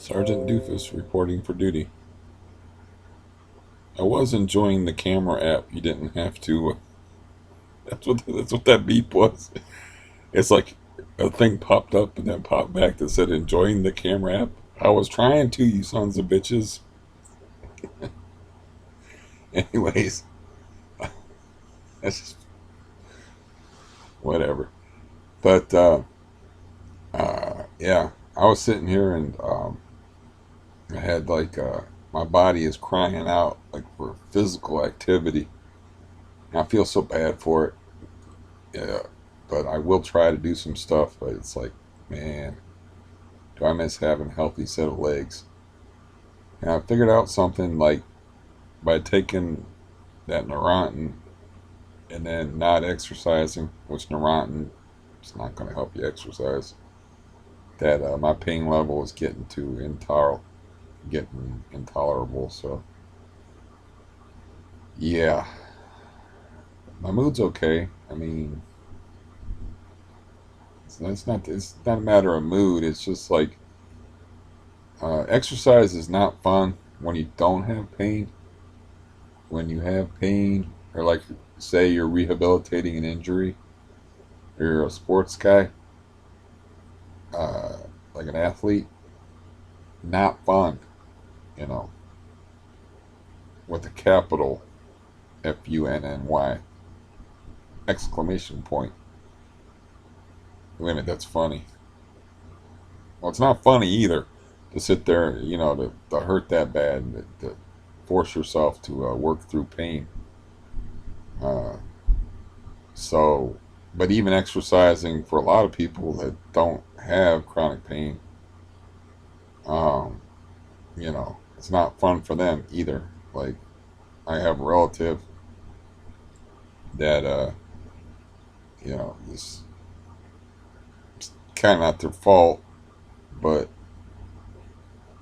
Sergeant Doofus reporting for duty. I was enjoying the camera app. You didn't have to. That's what that beep was. It's like a thing popped up and then popped back that said enjoying the camera app. I was trying to, you sons of bitches. Anyways, that's just whatever. But yeah, I was sitting here and I had my body is crying out like for physical activity. And I feel so bad for it. Yeah, but I will try to do some stuff. But it's like, man, do I miss having a healthy set of legs? And I figured out something like by taking that Neurontin and then not exercising, which Neurontin is not going to help you exercise. That my pain level is getting intolerable. So yeah, my mood's okay. I mean, it's not a matter of mood. It's just like exercise is not fun when you don't have pain. When you have pain, or like say you're rehabilitating an injury, or you're a sports guy, uh, like an athlete, not fun. You know, with a capital FUNNY exclamation point. Wait a minute, that's funny. Well, it's not funny either to sit there, to hurt that bad, and to force yourself to work through pain. Uh, so, but even exercising for a lot of people that don't have chronic pain, um, it's not fun for them either. Like, I have a relative that, it's kind of not their fault, but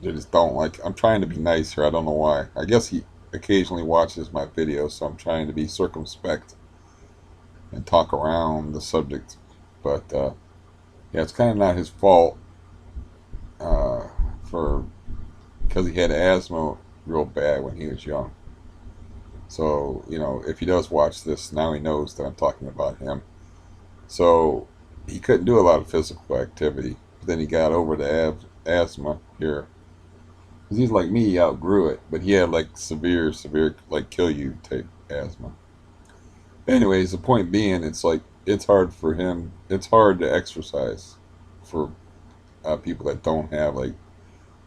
they just don't like. I'm trying to be nice here. I don't know why. I guess he occasionally watches my videos, so I'm trying to be circumspect and talk around the subject. But yeah, it's kind of not his fault uh, for because he had asthma real bad when he was young. So if he does watch this, now he knows that I'm talking about him. So he couldn't do a lot of physical activity. But then he got over the asthma here. Because he's like me, he outgrew it. But he had like severe, like kill you type asthma. Anyways, the point being, it's like it's hard for him. It's hard to exercise for people that don't have like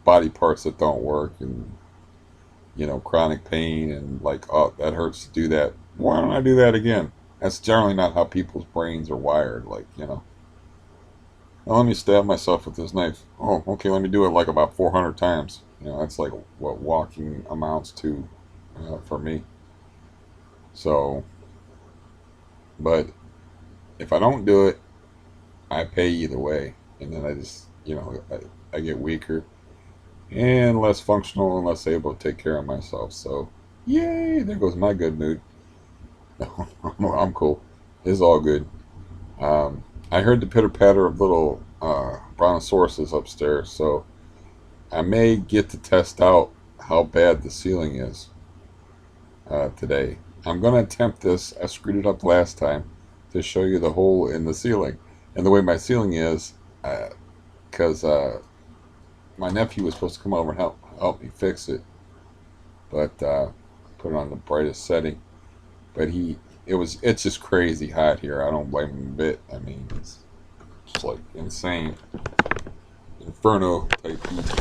body parts that don't work and chronic pain and like, oh, that hurts to do that. Why don't I do that again? That's generally not how people's brains are wired. Like, now let me stab myself with this knife. Oh, okay, let me do it like about 400 times. That's like what walking amounts to for me. So, but if I don't do it, I pay either way. And then I just, I get weaker and less functional and less able to take care of myself. So, yay, there goes my good mood. I'm cool. It's all good. I heard the pitter patter of little brontosauruses upstairs, so I may get to test out how bad the ceiling is today. I'm going to attempt this. I screwed it up last time to show you the hole in the ceiling. And the way my ceiling is, because my nephew was supposed to come over and help me fix it, but put it on the brightest setting. But it's just crazy hot here. I don't blame him a bit. I mean, it's just like insane, inferno type heat.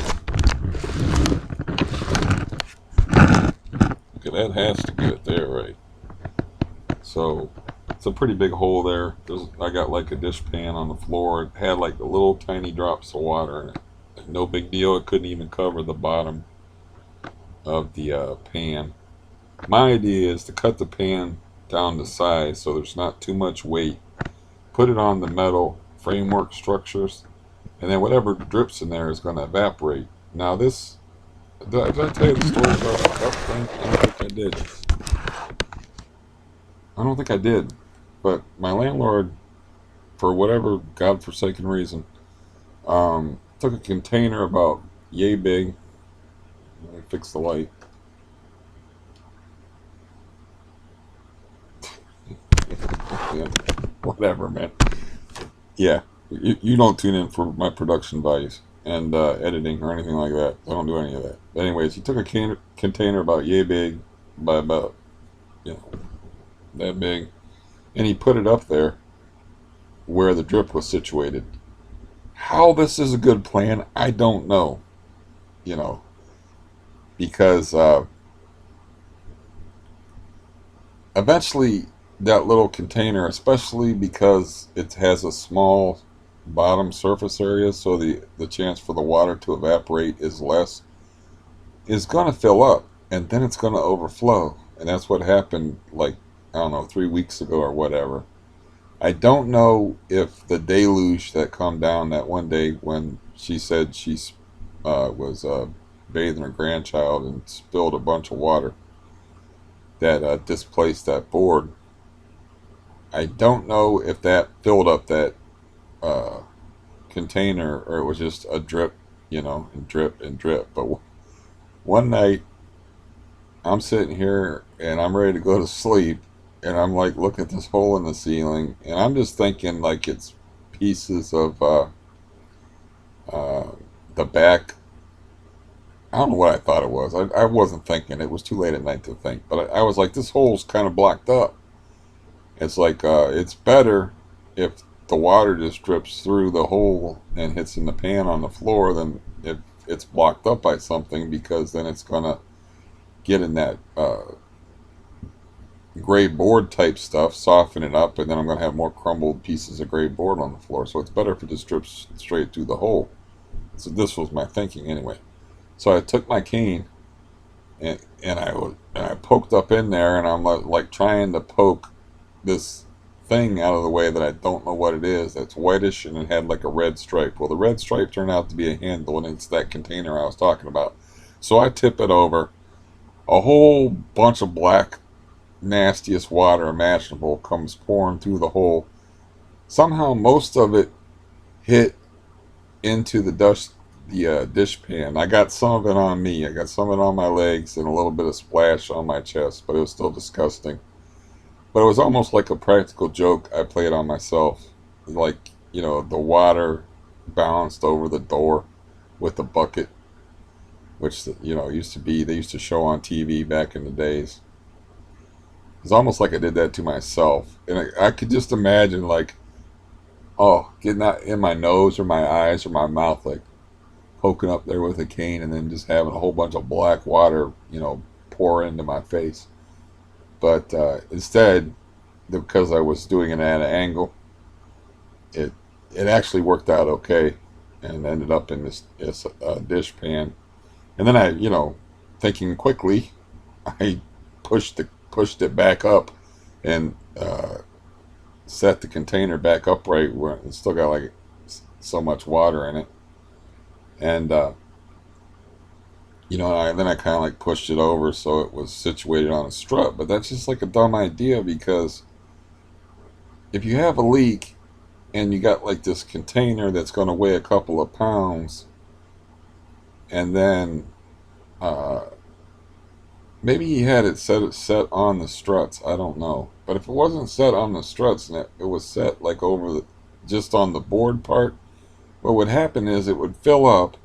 Okay, that has to get it there, right? So it's a pretty big hole there. I got like a dish pan on the floor. It had like a little tiny drops of water in it. No big deal. It couldn't even cover the bottom of the pan. My idea is to cut the pan down to size so there's not too much weight. Put it on the metal framework structures, and then whatever drips in there is going to evaporate. Now this, did I tell you the story about the cup thing? I don't think I did. I don't think I did. But my landlord, for whatever godforsaken reason, took a container about yay big. Let me fix the light. Yeah, whatever, man. Yeah, you don't tune in for my production values and editing or anything like that. I don't do any of that. But anyways, he took a container about yay big, by about, you know, that big, and he put it up there where the drip was situated. How this is a good plan, I don't know. You know, because eventually that little container, especially because it has a small bottom surface area, so the chance for the water to evaporate is less, is going to fill up, and then it's going to overflow. And that's what happened, like, I don't know, 3 weeks ago or whatever. I don't know if the deluge that come down that one day when she said she was bathing her grandchild and spilled a bunch of water that displaced that board. I don't know if that filled up that uh, container or it was just a drip, and drip and drip. But one night I'm sitting here and I'm ready to go to sleep, and I'm like, look at this hole in the ceiling, and I'm just thinking like it's pieces of uh, the back. I don't know what I thought it was. I wasn't thinking. It was too late at night to think. But I was like, this hole's kind of blocked up. It's like it's better if the water just drips through the hole and hits in the pan on the floor than if it's blocked up by something, because then it's gonna get in that gray board type stuff, soften it up, and then I'm gonna have more crumbled pieces of gray board on the floor. So it's better if it just drips straight through the hole. So this was my thinking anyway. So I took my cane and I poked up in there, and I'm like trying to poke this thing out of the way that I don't know what it is. That's whitish and it had like a red stripe. Well, the red stripe turned out to be a handle, and it's that container I was talking about. So I tip it over. A whole bunch of black, nastiest water imaginable comes pouring through the hole. Somehow, most of it hit into the dish pan. I got some of it on me. I got some of it on my legs and a little bit of splash on my chest, but it was still disgusting. But it was almost like a practical joke I played on myself. Like, the water bounced over the door with the bucket, which, they used to show on TV back in the days. It's almost like I did that to myself. And I could just imagine, like, oh, getting that in my nose or my eyes or my mouth, like poking up there with a cane and then just having a whole bunch of black water, pour into my face. But instead, because I was doing it at an angle, it it actually worked out okay, and ended up in this dish pan. And then thinking quickly, I pushed it back up and set the container back upright where it's still got like so much water in it, and then I kind of like pushed it over so it was situated on a strut. But that's just like a dumb idea, because if you have a leak and you got like this container that's going to weigh a couple of pounds, and then uh, maybe he had it set on the struts. I don't know, but if it wasn't set on the struts and it was set like over just on the board part, what would happen is it would fill up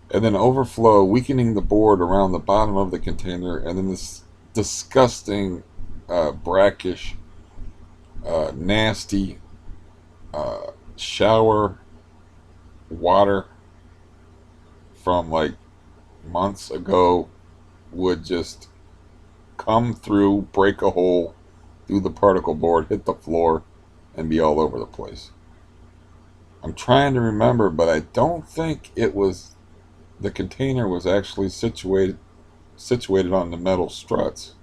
and then overflow, weakening the board around the bottom of the container, and then this disgusting, brackish, nasty shower water from like months ago would just come through, break a hole through the particle board, hit the floor, and be all over the place. I'm trying to remember, but I don't think the container was actually situated on the metal struts.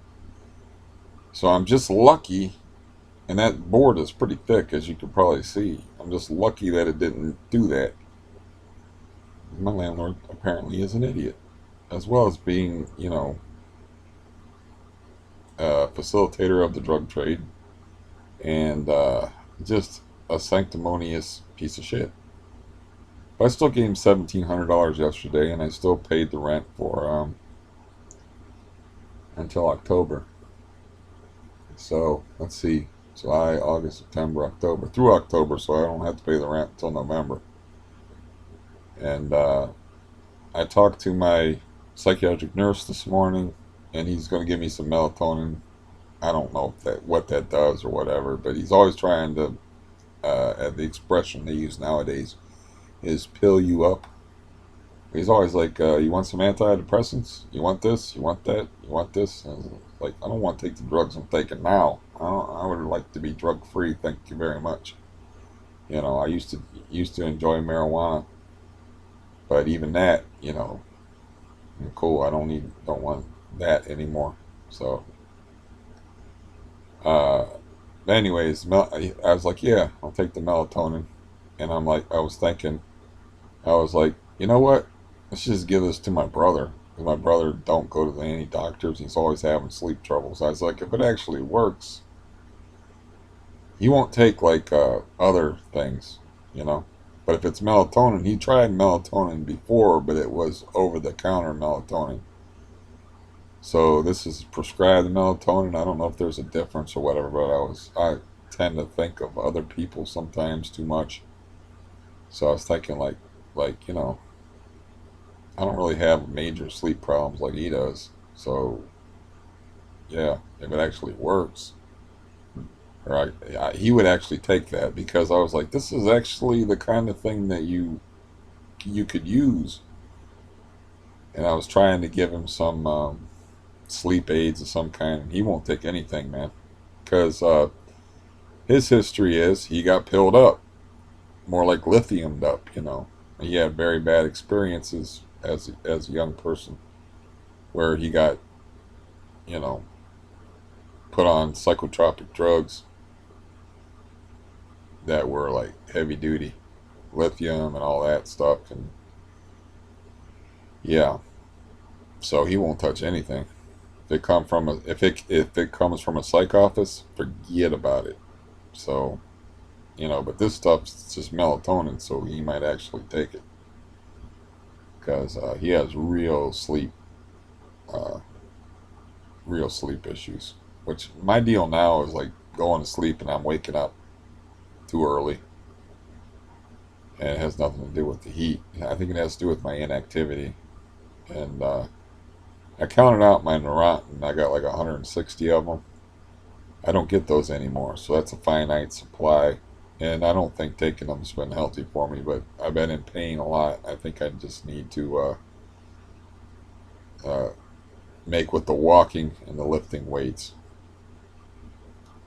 So I'm just lucky, and that board is pretty thick, as you can probably see. I'm just lucky that it didn't do that. My landlord apparently is an idiot, as well as being, a facilitator of the drug trade, and just a sanctimonious piece of shit. But I still gave him $1,700 yesterday, and I still paid the rent for until October. So let's see, July, August, September, October, through October, so I don't have to pay the rent until November. And I talked to my psychiatric nurse this morning, and he's going to give me some melatonin. I don't know if that what that does or whatever, but he's always trying to. The expression they use nowadays is pill you up. He's always like, "You want some antidepressants? You want this? You want that? You want this?" And it's like, I don't want to take the drugs I'm taking now. I would like to be drug free. Thank you very much. I used to enjoy marijuana, but even that, cool. I don't want that anymore. So, uh, anyways, I was like, yeah, I'll take the melatonin, and I was thinking, I was like, you know what? Let's just give this to my brother. 'Cause my brother don't go to any doctors. He's always having sleep troubles. I was like, if it actually works, he won't take like other things, you know. But if it's melatonin, he tried melatonin before, but it was over the counter melatonin. So this is prescribed melatonin. I don't know if there's a difference or whatever, but I tend to think of other people sometimes too much. So I was thinking I don't really have major sleep problems like he does. So yeah, if it actually works, he would actually take that because I was like, this is actually the kind of thing that you could use. And I was trying to give him some sleep aids of some kind, and he won't take anything, man, because his history is he got pilled up, more like lithiumed up. He had very bad experiences as a young person where he got you know put on psychotropic drugs that were like heavy duty, lithium and all that stuff, and yeah, so he won't touch anything. If it comes from a psych office, forget about it. So but this stuff's just melatonin, so he might actually take it because he has uh, real sleep issues. Which my deal now is like going to sleep and I'm waking up too early, and it has nothing to do with the heat. I think it has to do with my inactivity. And I counted out my Neurontin. I got like 160 of them. I don't get those anymore, so that's a finite supply. And I don't think taking them has been healthy for me, but I've been in pain a lot. I think I just need to uh, make with the walking and the lifting weights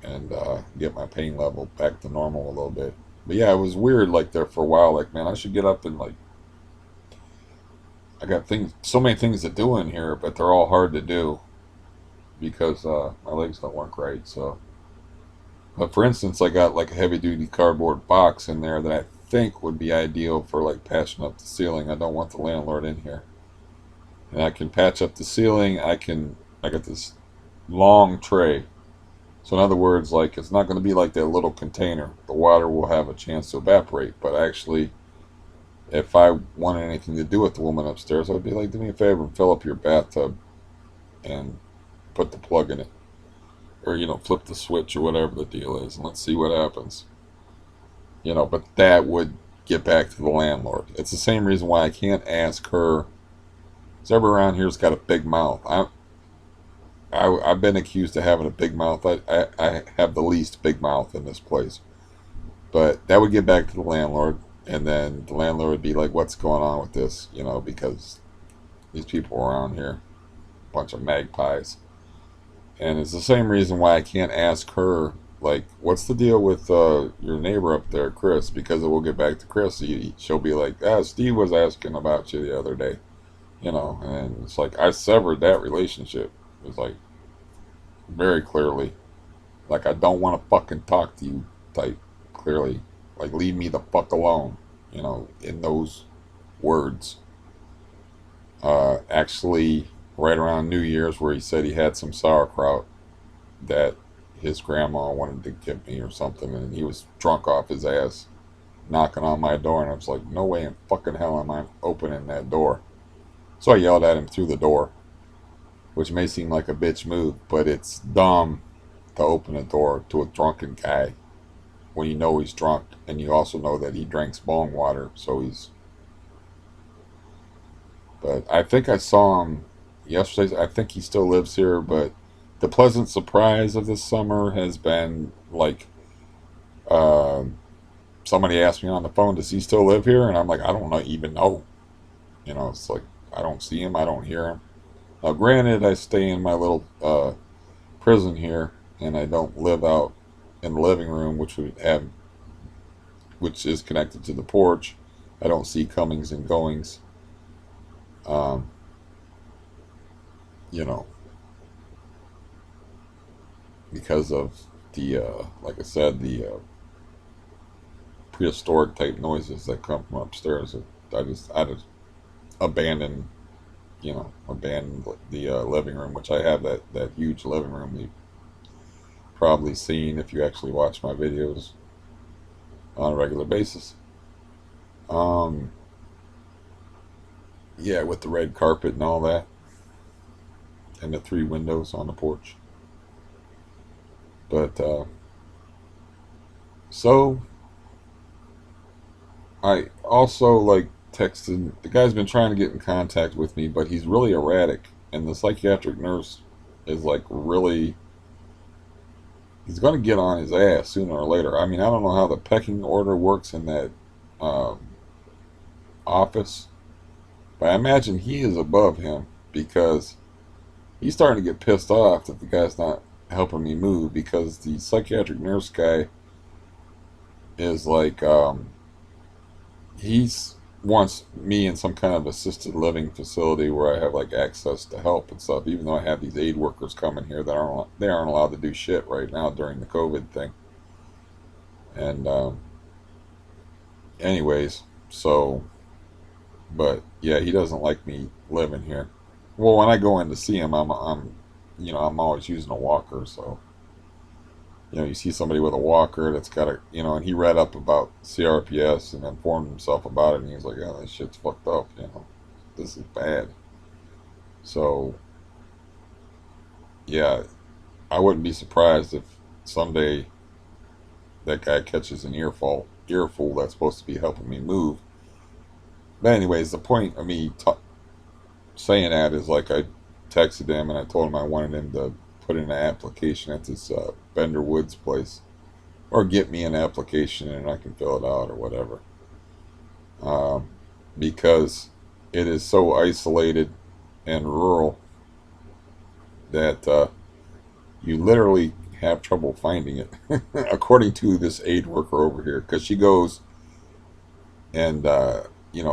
and get my pain level back to normal a little bit. But yeah, it was weird like there for a while. Like, man, I should get up and like I got so many things to do in here, but they're all hard to do because my legs don't work right. So, but for instance, I got like a heavy duty cardboard box in there that I think would be ideal for like patching up the ceiling. I don't want the landlord in here, and I can patch up the ceiling. I got this long tray. So in other words, like it's not going to be like that little container. The water will have a chance to evaporate, but actually, if I wanted anything to do with the woman upstairs, I'd be like, do me a favor and fill up your bathtub and put the plug in it, or flip the switch or whatever the deal is, and let's see what happens. But that would get back to the landlord. It's the same reason why I can't ask her. Because everyone around here's got a big mouth. I've been accused of having a big mouth. I have the least big mouth in this place. But that would get back to the landlord, and then the landlord would be like, what's going on with this? Because these people around here, a bunch of magpies. And it's the same reason why I can't ask her, like, what's the deal with your neighbor up there, Chris? Because it will get back to Chris. She'll be like, Steve was asking about you the other day. And it's like, I severed that relationship. It was like, very clearly, like, I don't want to fucking talk to you type, clearly. Like, leave me the fuck alone, in those words. Actually, right around New Year's, where he said he had some sauerkraut that his grandma wanted to give me or something, and he was drunk off his ass. knocking on my door, and I was like, no way in fucking hell am I opening that door. So I yelled at him through the door, which may seem like a bitch move, but it's dumb to open a door to a drunken guy when you know he's drunk, and you also know that he drinks bong water, so he's. But I think I saw him yesterday. I think he still lives here, but the pleasant surprise of this summer has been like uh, somebody asked me on the phone, "Does he still live here?" And I'm like, "I don't know, even know." You know, it's like I don't see him, I don't hear him. Now, granted, I stay in my little prison here, and I don't live out in the living room, which is connected to the porch. I don't see comings and goings. Um, you know, because of like I said, the prehistoric type noises that come from upstairs. I just abandoned, abandoned the living room, which I have that huge living room you've probably seen if you actually watch my videos on a regular basis. Um, yeah, with the red carpet and all that, and the three windows on the porch. But so I also like texted the guy's been trying to get in contact with me, but he's really erratic, and the psychiatric nurse is like really he's going to get on his ass sooner or later. I mean, I don't know how the pecking order works in that um, office, but I imagine he is above him because he's starting to get pissed off that the guy's not helping me move because the psychiatric nurse guy is like he's wants me in some kind of assisted living facility where I have like access to help and stuff. Even though I have these aid workers coming here that aren't allowed to do shit right now during the COVID thing. And anyways, so but yeah, he doesn't like me living here. Well, when I go in to see him, I'm always using a walker, so you see somebody with a walker that's got and he read up about CRPS and informed himself about it, and he was like, yeah, this shit's fucked up, this is bad. So, yeah, I wouldn't be surprised if someday that guy catches an earful that's supposed to be helping me move. But anyways, the point of me saying that is like I texted him and I told him I wanted him to put in an application at this Bender Woods place, or get me an application and I can fill it out or whatever. Um, because it is so isolated and rural that you literally have trouble finding it, according to this aid worker over here, because she goes and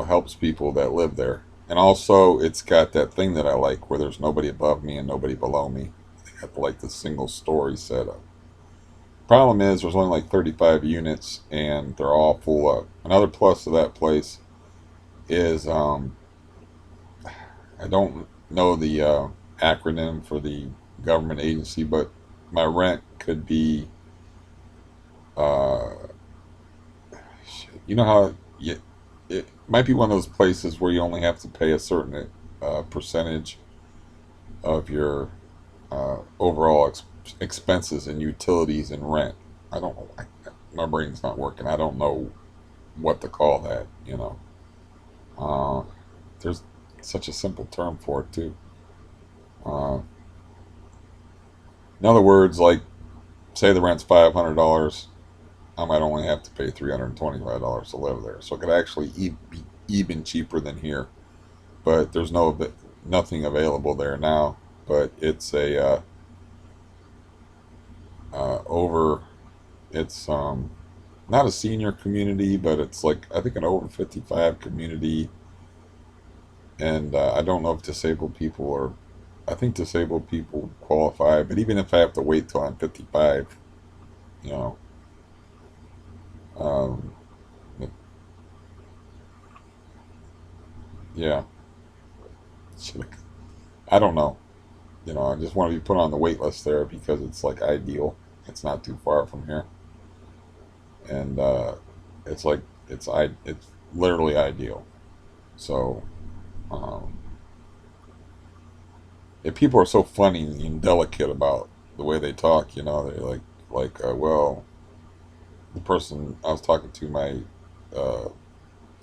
helps people that live there. And also, it's got that thing that I like, where there's nobody above me and nobody below me. They got like the single story setup. Problem is, there's only like 35 units, and they're all full up. Another plus of that place is I don't know the acronym for the government agency, but my rent could be, uh, how it might be one of those places where you only have to pay a certain percentage of your overall expenses and utilities and rent. I don't know. My brain's not working. I don't know what to call that. Uh, there's such a simple term for it too. Uh, in other words, like say the rent's $500, I might only have to pay $325 to live there. So it could actually be even cheaper than here. But there's nothing available there now. But it's a over. It's not a senior community, but it's like I think an over 55 community. And I don't know if disabled people are. I think disabled people qualify, but even if I have to wait till I'm 55, you know, um, yeah, I don't know. I just want to be put on the wait list there because it's like ideal. It's not too far from here, and it's like it's literally ideal. So, um, and people are so funny and delicate about the way they talk. You know, they're well, the person I was talking to, my uh,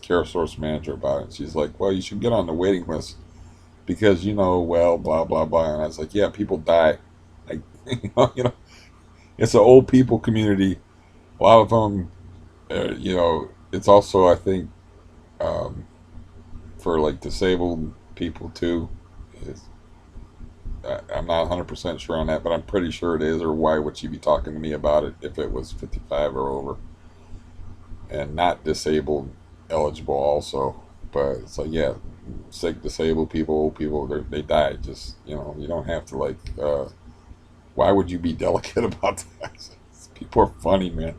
care source manager, about it. And she's like, well, you should get on the waiting list because well, blah blah blah. And I was like, yeah, people die. Like, it's an old people community. A lot of them, it's also, I think, um, for like disabled people too. It's, I'm not 100% sure on that, but I'm pretty sure it is. Or why would she be talking to me about it if it was 55 or over and not disabled eligible also? But it's like, yeah, sick, disabled people, old people, they die. Just, you don't have to like. Why would you be delicate about that? People are funny, man.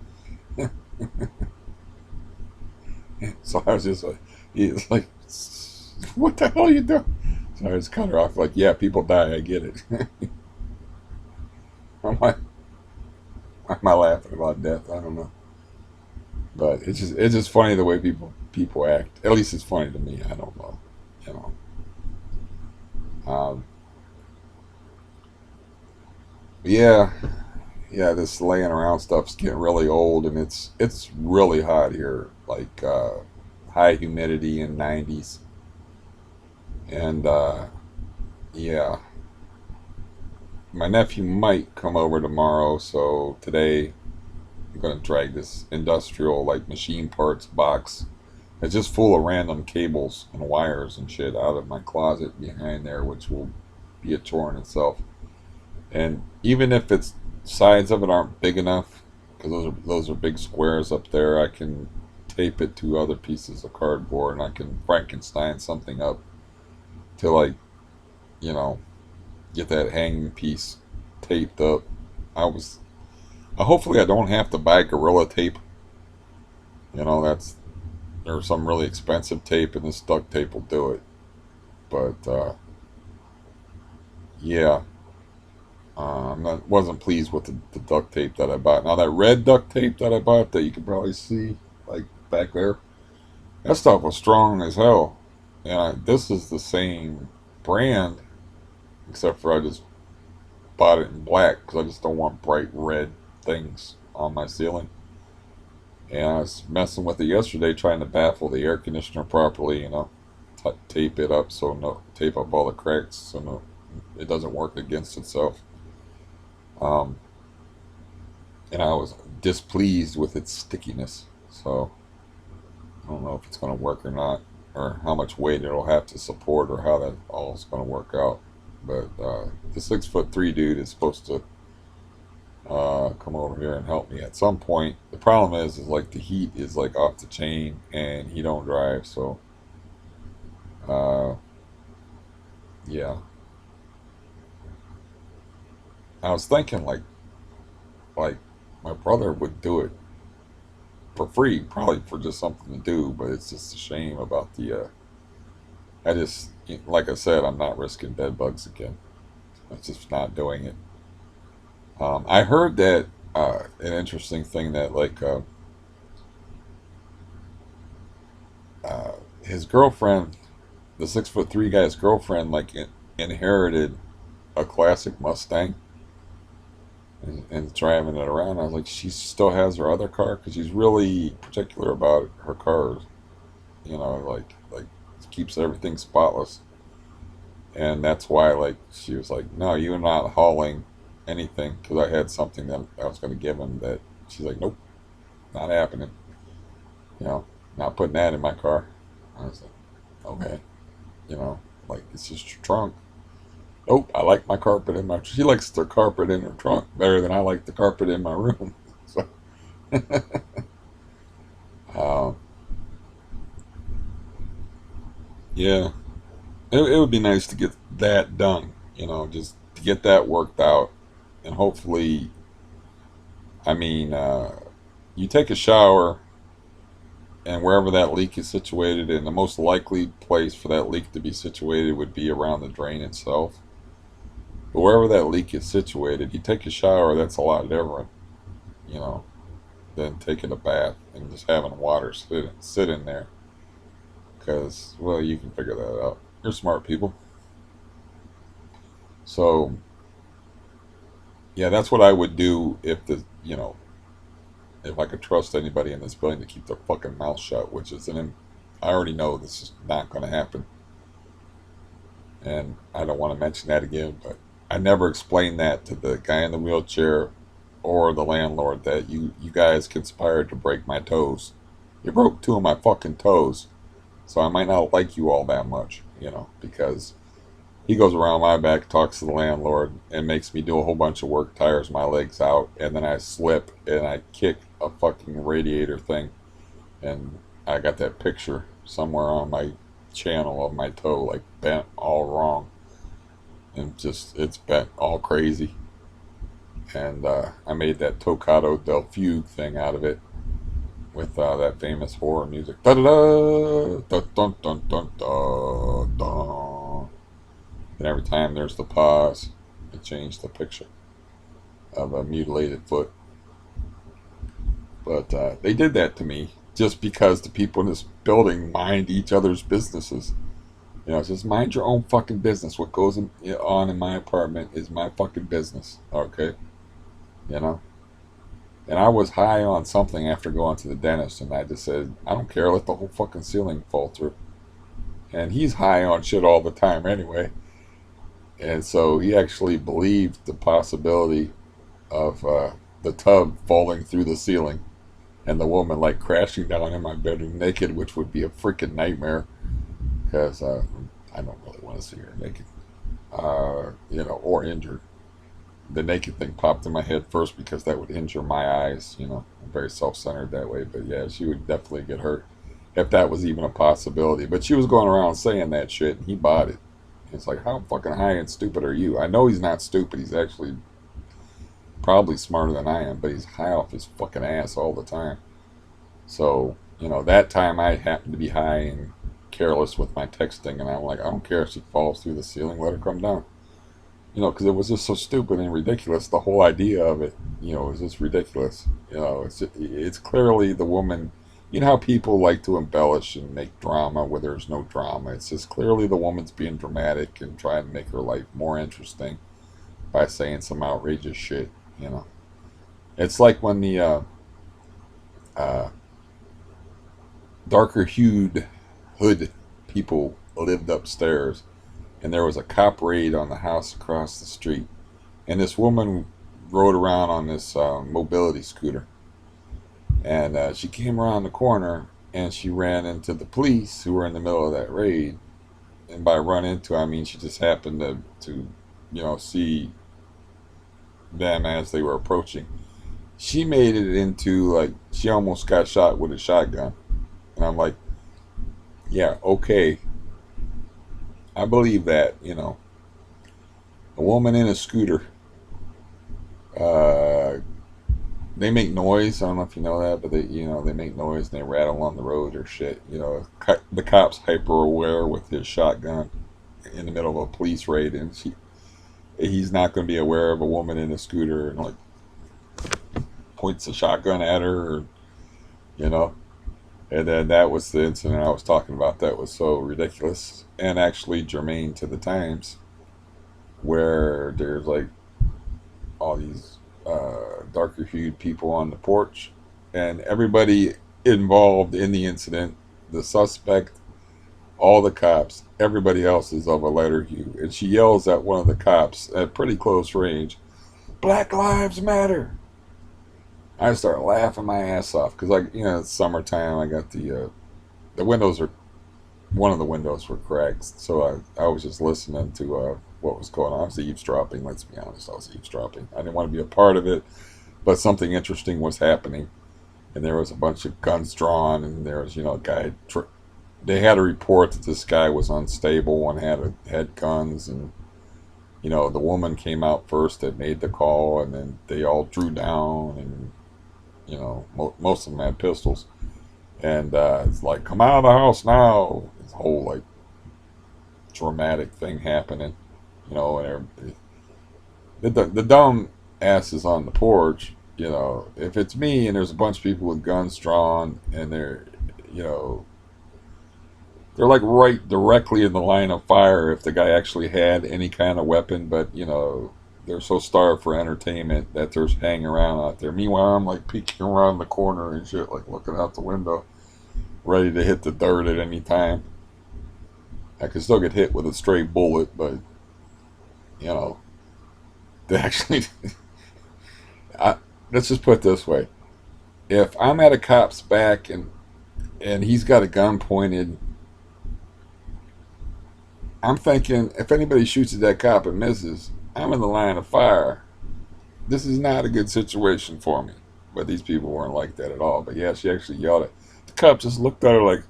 So I was just like, he's like, what the hell are you doing? So I just cut her off, like, yeah, people die, I get it. I'm like, why am I laughing about death? I don't know. But it's just funny the way people act. At least it's funny to me. I don't know. You know. Yeah, yeah. This laying around stuff's getting really old, and it's really hot here. Like high humidity in 90s, and yeah, my nephew might come over tomorrow. So today I'm gonna drag this industrial like machine parts box. It's just full of random cables and wires and shit out of my closet behind there, which will be a chore in itself. And even if its sides of it aren't big enough, because those are big squares up there, I can tape it to other pieces of cardboard, and I can Frankenstein something up to like you know get that hanging piece taped up. I was hopefully I don't have to buy Gorilla Tape. That's there's some really expensive tape, and this duct tape will do it. But yeah, wasn't pleased with the duct tape that I bought. Now that red duct tape that I bought, that you can probably see like back there, that stuff was strong as hell. And this is the same brand, except for I just bought it in black because I just don't want bright red things on my ceiling. And I was messing with it yesterday, trying to baffle the air conditioner properly. Tape it up so no tape up all the cracks so no it doesn't work against itself. Um, and I was displeased with its stickiness. So I don't know if it's going to work or not, or how much weight it'll have to support, or how that all is going to work out. But the 6'3" dude is supposed to come over here and help me at some point. The problem is like the heat is like off the chain, and he don't drive, so uh, yeah. I was thinking like my brother would do it for free, probably for just something to do. But it's just a shame about the. I just like I said, I'm not risking bed bugs again. I'm just not doing it. I heard that an interesting thing that like his girlfriend, the 6'3" guy's girlfriend, like inherited a classic Mustang and driving it around. I was like, she still has her other car because she's really particular about her cars. Like keeps everything spotless, and that's why like she was like, no, you're not hauling anything because I had something that I was going to give him that she's like, nope, not happening. You know, not putting that in my car. I was like, okay, you know, like it's just your trunk. Nope, I like my carpet in my. She likes the carpet in her trunk better than I like the carpet in my room. So, um, yeah, it would be nice to get that done. Just to get that worked out, and hopefully, I mean, you take a shower, and wherever that leak is situated, and the most likely place for that leak to be situated would be around the drain itself. But wherever that leak is situated, you take a shower, that's a lot different. You know, than taking a bath and just having water sit in there. Because, well, you can figure that out. You're smart people. So, yeah, that's what I would do if if I could trust anybody in this building to keep their fucking mouth shut, which is I already know this is not going to happen. And I don't want to mention that again, but I never explained that to the guy in the wheelchair or the landlord that you guys conspired to break my toes. You broke two of my fucking toes, so I might not like you all that much, because he goes around my back, talks to the landlord, and makes me do a whole bunch of work, tires my legs out, and then I slip and I kick a fucking radiator thing, and I got that picture somewhere on my channel of my toe like bent all wrong, and just it's bent all crazy. And I made that Toccata del Fugue thing out of it with that famous horror music. Da da da dun dun dun dun dun dun. And every time there's the pause, I change the picture of a mutilated foot. But they did that to me just because the people in this building mind each other's businesses. Just mind your own fucking business. What goes on in my apartment is my fucking business. Okay? You know? And I was high on something after going to the dentist, and I just said, I don't care, let the whole fucking ceiling fall through. And he's high on shit all the time anyway. And so he actually believed the possibility of the tub falling through the ceiling and the woman like crashing down in my bedroom naked, which would be a freaking nightmare because I don't really want to see her naked, or injured. The naked thing popped in my head first because that would injure my eyes. I'm very self-centered that way. But yeah, she would definitely get hurt if that was even a possibility. But she was going around saying that shit, and he bought it. It's like, how fucking high and stupid are you? I know he's not stupid. He's actually probably smarter than I am, but he's high off his fucking ass all the time. So, that time I happened to be high and careless with my texting, and I'm like, I don't care if she falls through the ceiling, let her come down. Because it was just so stupid and ridiculous. The whole idea of it, is just ridiculous. It's clearly the woman. You know how people like to embellish and make drama where there's no drama. It's just clearly the woman's being dramatic and trying to make her life more interesting by saying some outrageous shit. It's like when the uh, darker hued hood people lived upstairs, and there was a cop raid on the house across the street, and this woman rode around on this mobility scooter, and she came around the corner and she ran into the police who were in the middle of that raid. And by run into, I mean she just happened to see them as they were approaching. She made it into like she almost got shot with a shotgun, and I'm like, yeah, okay, I believe that. A woman in a scooter. Uh, they make noise. I don't know if you know that, but they make noise and they rattle on the road or shit. The cop's hyper aware with his shotgun in the middle of a police raid, and he's not going to be aware of a woman in a scooter and like points a shotgun at her, you know. And then that was the incident I was talking about. That was so ridiculous and actually germane to the times, where there's like all these darker hued people on the porch, and everybody involved in the incident, the suspect, all the cops, everybody else is of a lighter hue. And she yells at one of the cops at pretty close range, "Black Lives Matter." I start laughing my ass off because, like, it's summertime. I got the windows are one of the windows were cracked, so I was just listening to what was going on. I was eavesdropping. Let's be honest, I was eavesdropping. I didn't want to be a part of it, but something interesting was happening, and there was a bunch of guns drawn, and there was a guy. They had a report that this guy was unstable and had guns, and the woman came out first that made the call, and then they all drew down, and most of them had pistols, and it's like, come out of the house now. This whole like dramatic thing happening, and the dumb asses on the porch You know, if it's me and there's a bunch of people with guns drawn and you know, they're like right directly in the line of fire if the guy actually had any kind of weapon, but you know, they're so starved for entertainment that they're hanging around out there. Meanwhile, I'm like peeking around the corner and shit, like looking out the window, ready to hit the dirt at any time. I could still get hit with a stray bullet, but you know, they actually. I, let's just put it this way: if I'm at a cop's back and he's got a gun pointed, I'm thinking if anybody shoots at that cop and misses, I'm in the line of fire. This is not a good situation for me. But these people weren't like that at all. But yeah, she actually yelled at the cop. Just looked at her like,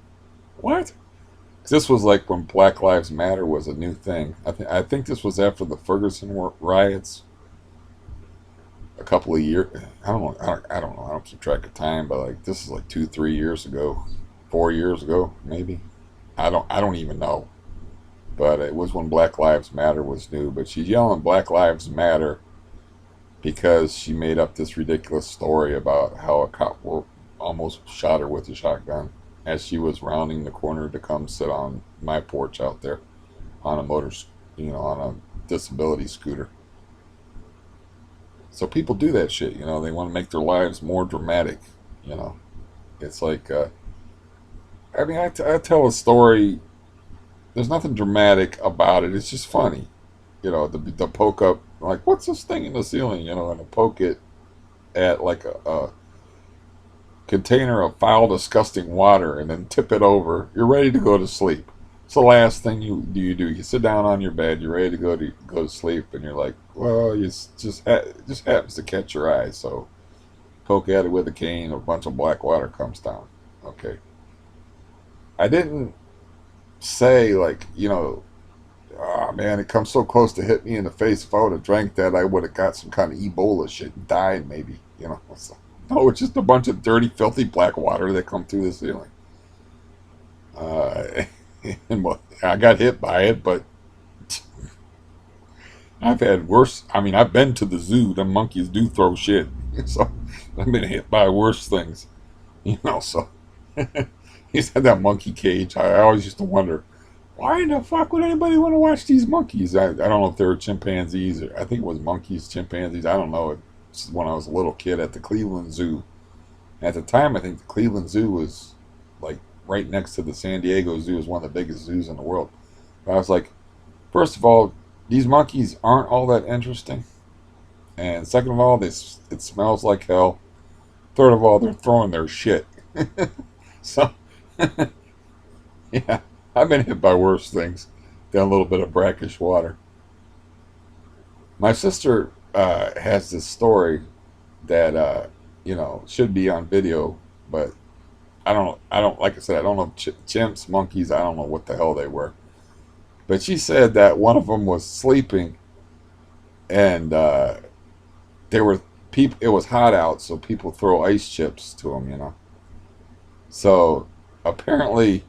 "What?" 'Cause this was like when Black Lives Matter was a new thing. I think this was after the Ferguson riots, a couple of years. I don't know. I don't know. I don't keep track of time, but like this is like 2, 3 years ago, 4 years ago, maybe. I don't even know. But it was when Black Lives Matter was new. But she's yelling Black Lives Matter because she made up this ridiculous story about how a cop almost shot her with a shotgun as she was rounding the corner to come sit on my porch out there on a on a disability scooter. So people do that shit, you know. They want to make their lives more dramatic, you know. It's like, I mean, I tell a story. There's nothing dramatic about it. It's just funny, you know. The poke up, like, what's this thing in the ceiling, you know, and to poke it at like a container of foul, disgusting water and then tip it over. You're ready to go to sleep. It's the last thing you do. You sit down on your bed. You're ready to go to sleep, and you're like, well, it just happens to catch your eye. So poke at it with a cane. A bunch of black water comes down. Okay. I didn't say like oh man, it comes so close to hit me in the face. If I would have drank that, I would have got some kind of Ebola shit and died maybe. You know. So, no, it's just a bunch of dirty, filthy black water that come through the ceiling. Uh, and I got hit by it, but I've had worse. I mean, I've been to the zoo. The monkeys do throw shit, so I've been hit by worse things. You know, so he's had that monkey cage. I always used to wonder, why in the fuck would anybody want to watch these monkeys? I don't know if they were chimpanzees. Or, I think it was monkeys, chimpanzees. I don't know. This is when I was a little kid at the Cleveland Zoo. At the time, I think the Cleveland Zoo was like right next to the San Diego Zoo, is one of the biggest zoos in the world. But I was like, first of all, these monkeys aren't all that interesting, and second of all, it smells like hell. Third of all, they're throwing their shit. So yeah, I've been hit by worse things than a little bit of brackish water. My sister has this story that should be on video, but I don't like I said, I don't know chimps, monkeys, I don't know what the hell they were. But she said that one of them was sleeping and they were people. It was hot out, so people throw ice chips to them, you know. So apparently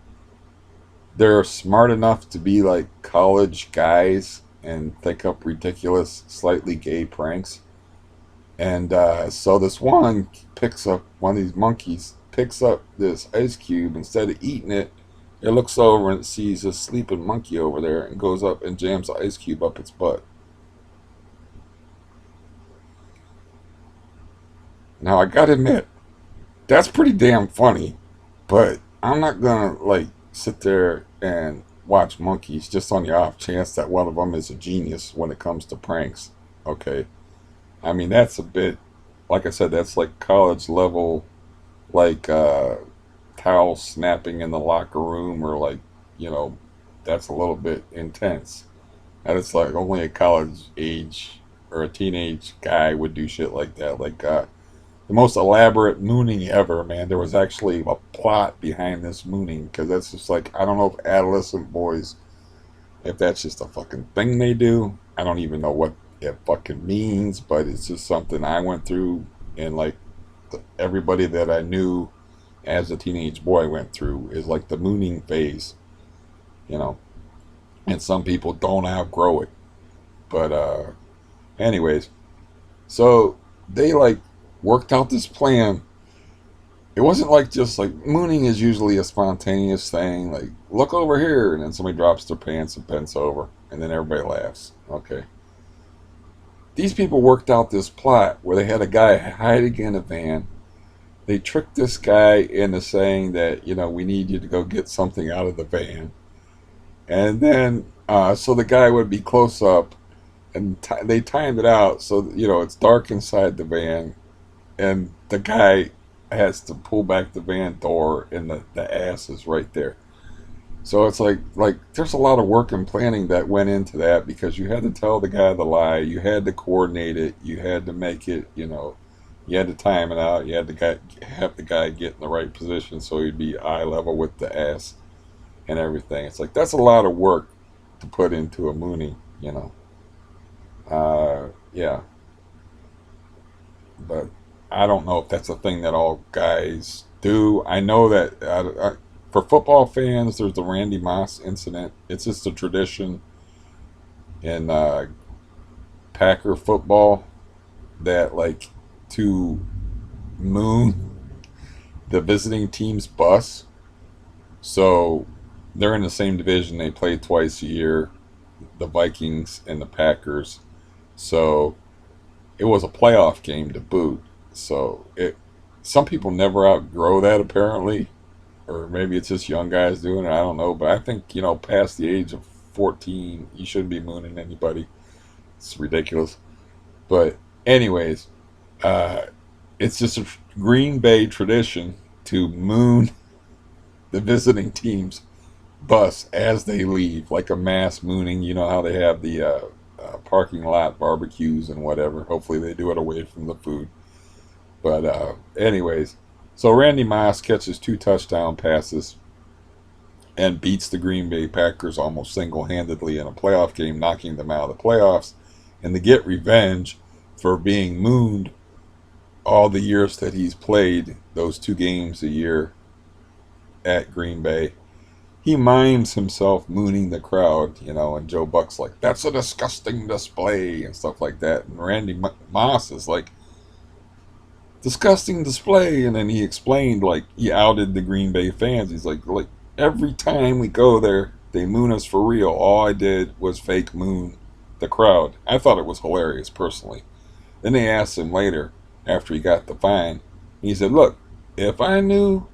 they're smart enough to be like college guys and think up ridiculous, slightly gay pranks. And so this one of these monkeys picks up this ice cube. Instead of eating it, it looks over and sees a sleeping monkey over there and goes up and jams the ice cube up its butt. Now, I gotta admit, that's pretty damn funny, but I'm not gonna like sit there and watch monkeys just on the off chance that one of them is a genius when it comes to pranks. Okay. I mean, that's a bit, like I said, that's like college level, like towel snapping in the locker room, or like, you know, that's a little bit intense. And it's like only a college age or a teenage guy would do shit like that. Like the most elaborate mooning ever, man. There was actually a plot behind this mooning because that's just like, I don't know if adolescent boys, if that's just a fucking thing they do. I don't even know what it fucking means, but it's just something I went through, and like everybody that I knew as a teenage boy went through is like the mooning phase, you know. And some people don't outgrow it. But anyways, so they like worked out this plan. It wasn't like just like mooning is usually a spontaneous thing, like look over here, and then somebody drops their pants and bends over, and then everybody laughs. Okay, these people worked out this plot where they had a guy hiding in a van. They tricked this guy into saying that we need you to go get something out of the van, and then so the guy would be close up, and they timed it out so it's dark inside the van, and the guy has to pull back the van door, and the ass is right there. So it's like there's a lot of work and planning that went into that, because you had to tell the guy the lie, you had to coordinate it, you had to make it, you had to time it out, you had to have the guy get in the right position so he'd be eye level with the ass and everything. It's like that's a lot of work to put into a mooning. Yeah, but I don't know if that's a thing that all guys do. I know that for football fans, there's the Randy Moss incident. It's just a tradition in Packer football that like to moon the visiting team's bus. So they're in the same division. They play twice a year, the Vikings and the Packers. So it was a playoff game to boot. So some people never outgrow that apparently, or maybe it's just young guys doing it. I don't know, but I think past the age of 14, you shouldn't be mooning anybody. It's ridiculous. But anyways, uh, it's just a Green Bay tradition to moon the visiting team's bus as they leave, like a mass mooning. You know how they have the parking lot barbecues and whatever. Hopefully, they do it away from the food. But anyways, so Randy Moss catches 2 touchdown passes and beats the Green Bay Packers almost single-handedly in a playoff game, knocking them out of the playoffs. And to get revenge for being mooned all the years that he's played those 2 games a year at Green Bay, he mimes himself mooning the crowd, and Joe Buck's like, that's a disgusting display and stuff like that. And Randy Moss is like, disgusting display. And then he explained, like, he outed the Green Bay fans. He's like every time we go there, they moon us for real. All I did was fake moon the crowd. I thought it was hilarious personally. Then they asked him later, after he got the fine, he said, look, if I knew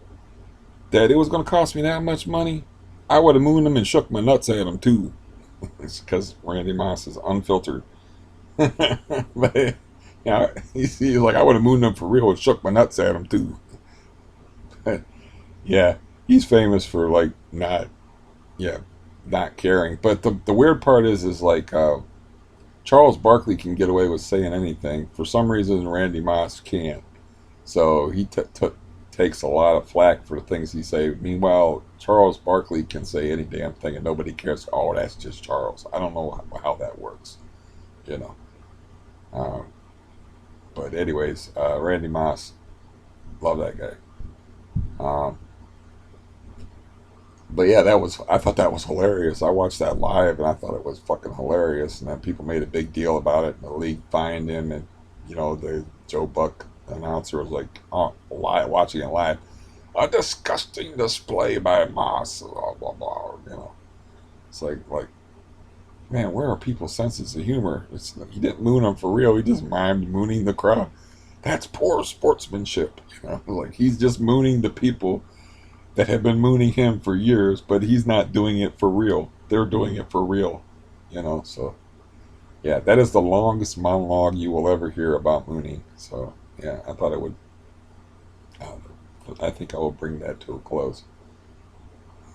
that it was going to cost me that much money, I would have mooned them and shook my nuts at them too. It's because Randy Moss is unfiltered. But he's like, I would have mooned them for real and shook my nuts at them too. But yeah, he's famous for like yeah, not caring. But the weird part is like Charles Barkley can get away with saying anything. For some reason, Randy Moss can't. So he takes a lot of flack for the things he say. Meanwhile, Charles Barkley can say any damn thing and nobody cares. Oh, that's just Charles. I don't know how that works, you know. Um, but anyways, Randy Moss, love that guy. Um, but yeah, I thought that was hilarious. I watched that live and I thought it was fucking hilarious. And then people made a big deal about it. And the league fined him, and the Joe Buck announcer was like, oh, live, watching it live, a disgusting display by Moss, blah blah blah. It's like, man, where are people's senses of humor? He didn't moon him for real. He just mimed mooning the crowd. That's poor sportsmanship. Like he's just mooning the people that have been mooning him for years, but he's not doing it for real. They're doing it for real. So yeah, that is the longest monologue you will ever hear about mooning. So yeah, I thought it would. Uh, I think I will bring that to a close.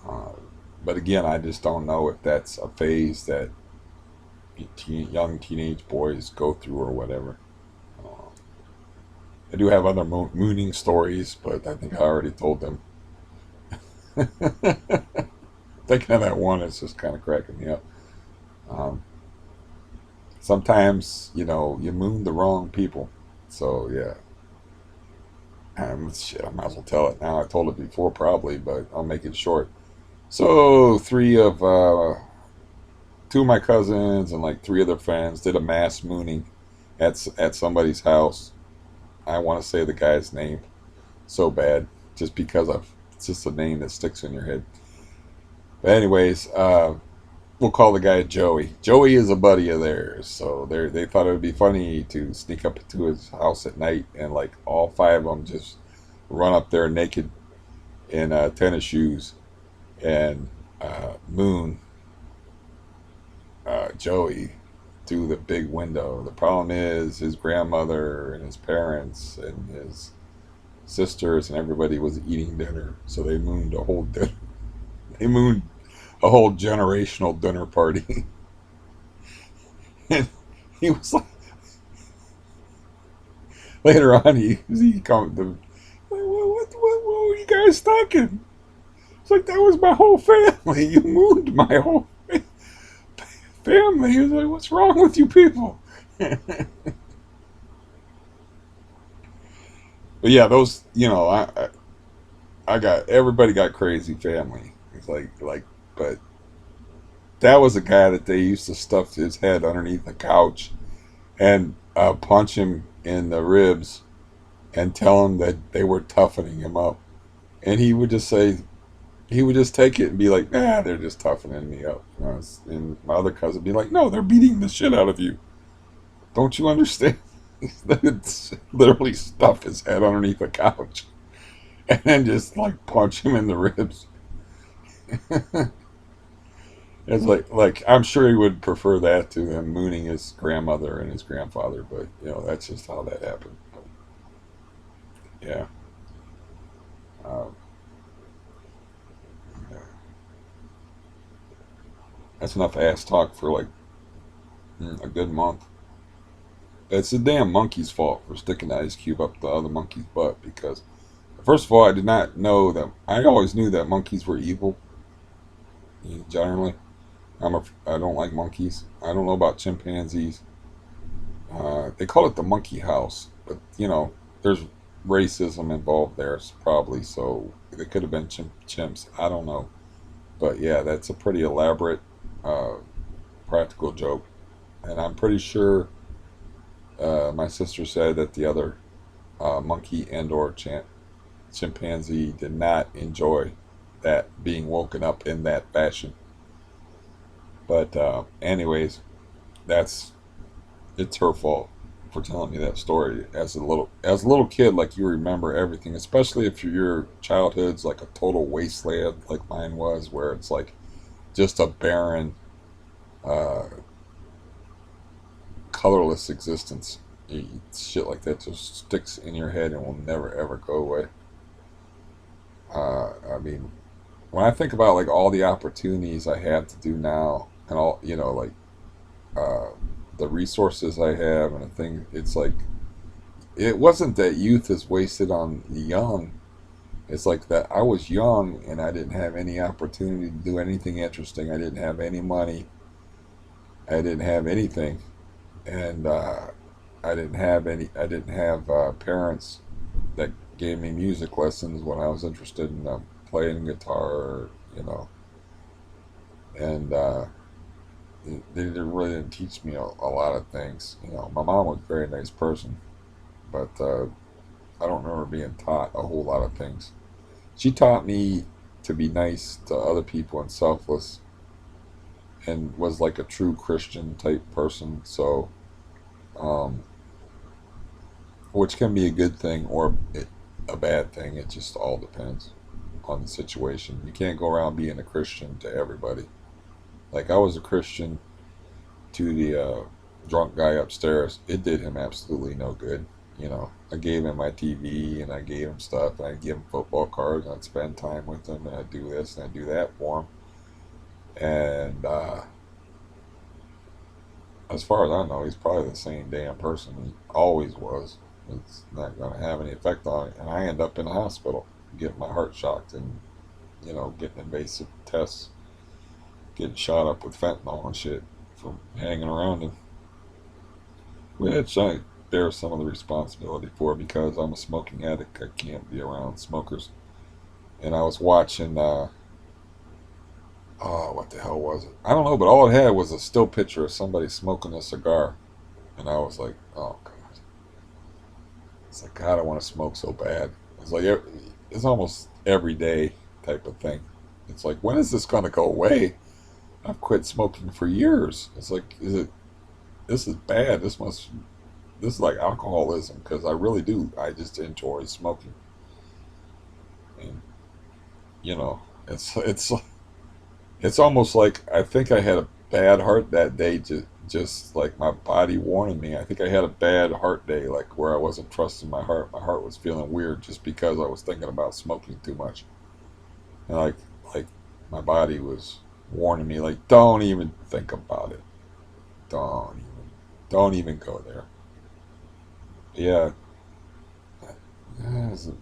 Uh, but again, I just don't know if that's a phase that young teenage boys go through or whatever. Uh, I do have other mooning stories, but I think I already told them. Thinking of that one, it's just kind of cracking me up. Um, Sometimes, you moon the wrong people. So yeah, shit, I might as well tell it now. I told it before probably, but I'll make it short. So two of my cousins and like 3 other friends did a mass mooning at somebody's house. I want to say the guy's name so bad, just because of it's just a name that sticks in your head. But anyways, we'll call the guy Joey. Joey is a buddy of theirs, so they thought it would be funny to sneak up to his house at night and like all five of them just run up there naked in tennis shoes and moon Joey through the big window. The problem is his grandmother and his parents and his sisters and everybody was eating dinner, so they mooned a whole dinner. They mooned a whole generational dinner party. And he was like, later on, he come to, what were you guys thinking? It's like that was my whole family. You mooned my whole family. He was like, what's wrong with you people? But yeah, those I got everybody got crazy family. It's but that was a guy that they used to stuff his head underneath the couch and punch him in the ribs and tell him that they were toughening him up. And he would just take it and be like, nah, they're just toughening me up. And my other cousin would be like, no, they're beating the shit out of you. Don't you understand? It's literally stuff his head underneath the couch and then just like punch him in the ribs. It's like I'm sure he would prefer that to him mooning his grandmother and his grandfather, but that's just how that happened. Yeah. Um, yeah. That's enough ass talk for like a good month. It's the damn monkey's fault for sticking the ice cube up the other monkey's butt because, first of all, I did not know that. I always knew that monkeys were evil. Generally, I don't like monkeys. I don't know about chimpanzees. They call it the monkey house, but there's racism involved there probably, so it could have been chimps. I don't know, but yeah, that's a pretty elaborate uh, practical joke, and I'm pretty sure my sister said that the other monkey and or chimpanzee did not enjoy that being woken up in that fashion. But anyways, that's it's her fault for telling me that story as a little kid. Like you remember everything, especially if your childhood's like a total wasteland, like mine was, where it's like just a barren, uh, colorless existence. Shit like that just sticks in your head and will never ever go away. I mean, when I think about like all the opportunities I have to do now, and all like uh, the resources I have, and the thing, it's like it wasn't that youth is wasted on the young. It's like that I was young and I didn't have any opportunity to do anything interesting. I didn't have any money. I didn't have anything, and I didn't have any. I didn't have parents that gave me music lessons when I was interested in playing guitar. And they really didn't teach me a lot of things. My mom was a very nice person, but I don't remember being taught a whole lot of things. She taught me to be nice to other people and selfless, and was like a true Christian type person. So, um, which can be a good thing or a bad thing. It just all depends on the situation. You can't go around being a Christian to everybody. Like I was a Christian to the drunk guy upstairs. It did him absolutely no good. I gave him my TV and I gave him stuff. And I'd give him football cards. And I'd spend time with him and I'd do this and I'd do that for him. And as far as I know, he's probably the same damn person he always was. It's not going to have any effect on it. And I end up in the hospital getting my heart shocked and, getting invasive tests, getting shot up with fentanyl and shit from hanging around him, which I bear some of the responsibility for because I'm a smoking addict. I can't be around smokers. And I was watching, oh, what the hell was it? I don't know, but all it had was a still picture of somebody smoking a cigar. And I was like, oh, God. It's like, God, I want to smoke so bad. It's like it's almost every day type of thing. It's like, when is this gonna go away? I've quit smoking for years. It's like, is it? This is bad. This is like alcoholism because I really do. I just enjoy smoking, and you know, it's almost like I think I had a bad heart that day. Just like my body warning me. I think I had a bad heart day, like where I wasn't trusting my heart. My heart was feeling weird just because I was thinking about smoking too much, and like my body was warning me, like, don't even think about it. Don't even don't even go there. Yeah, it was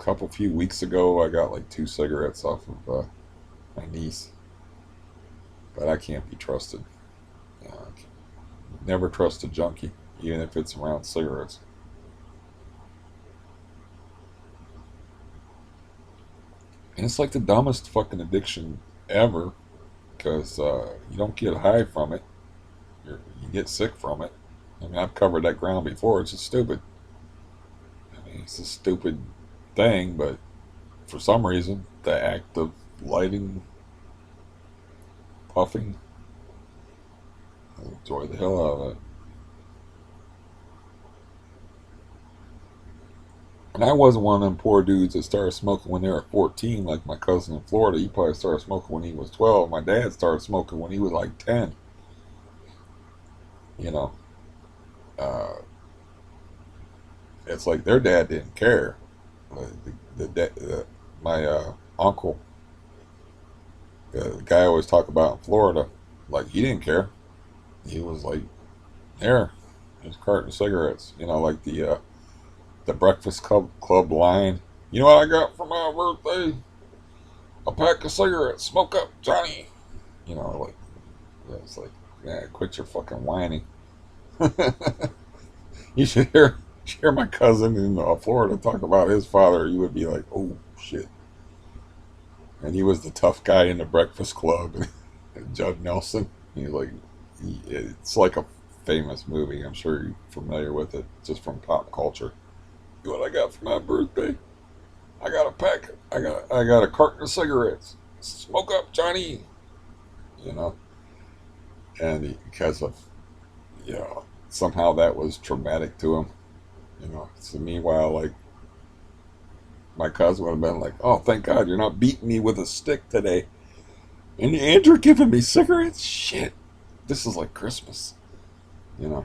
a few weeks ago. I got like 2 cigarettes off of my niece, but I can't be trusted. Never trust a junkie, even if it's around cigarettes. And it's like the dumbest fucking addiction ever because you don't get high from it. You get sick from it. I mean, I've covered that ground before. It's just stupid. I mean, it's a stupid thing, but for some reason, the act of lighting, puffing, I enjoy the hell out of it. And I wasn't one of them poor dudes that started smoking when they were 14, like my cousin in Florida. He probably started smoking when he was 12. My dad started smoking when he was like 10. You know, uh, it's like their dad didn't care. My uncle, the guy I always talk about in Florida, like he didn't care. He was like, here, there's a carton of cigarettes. You know, like the Breakfast Club line. You know what I got for my birthday? A pack of cigarettes. Smoke up, Johnny. You know, like yeah, it's like, yeah, quit your fucking whining. You should hear my cousin in Florida talk about his father. You would be like, oh shit. And he was the tough guy in the Breakfast Club, and Judd Nelson. He's like, it's like a famous movie. I'm sure you're familiar with it, just from pop culture. What I got for my birthday? I got a pack. I got a carton of cigarettes. Smoke up, Johnny. You know, and because of somehow that was traumatic to him. You know, so meanwhile, like my cousin would have been like, "Oh, thank God you're not beating me with a stick today." And Andrew giving me cigarettes? Shit. This is like Christmas. You know?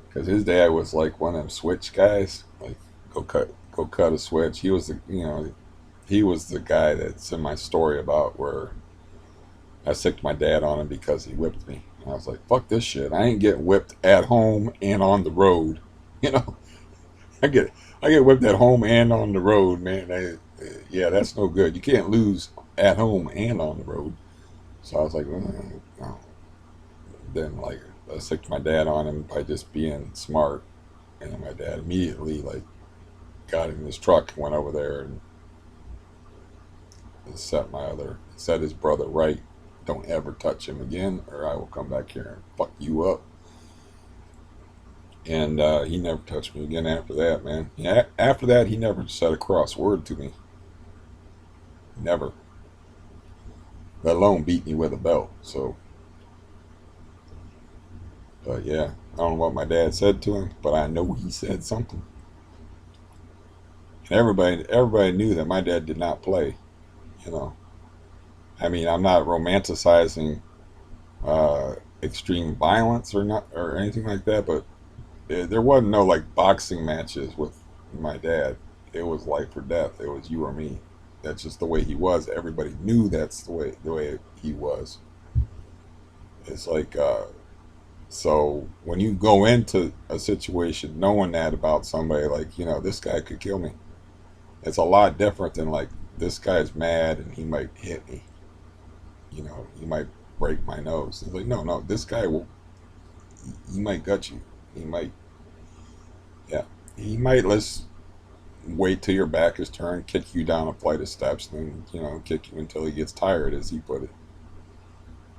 Because his dad was like one of them switch guys. Like, go cut a switch. He was the guy that's in my story about where I sicked my dad on him because he whipped me. And I was like, fuck this shit. I ain't getting whipped at home and on the road. You know? I get I get whipped at home and on the road, man. Yeah, that's no good. You can't lose at home and on the road. So I was like, no. Then like I sicked my dad on him by just being smart, and then my dad immediately like got in his truck and went over there and set his brother right. Don't ever touch him again, or I will come back here and fuck you up. And he never touched me again after that, man. Yeah, after that, he never said a cross word to me. Never. Let alone beat me with a belt. So, but yeah, I don't know what my dad said to him, but I know he said something. And everybody knew that my dad did not play. You know, I mean, I'm not romanticizing extreme violence or not or anything like that, but there wasn't no like boxing matches with my dad. It was life or death. It was you or me. That's just the way he was. Everybody knew that's the way he was. It's like so when you go into a situation knowing that about somebody, like this guy could kill me. It's a lot different than like this guy's mad and he might hit me. He might break my nose. It's like no, this guy will. He might gut you. He might, yeah. He might let's wait till your back is turned, kick you down a flight of steps, and then kick you until he gets tired, as he put it.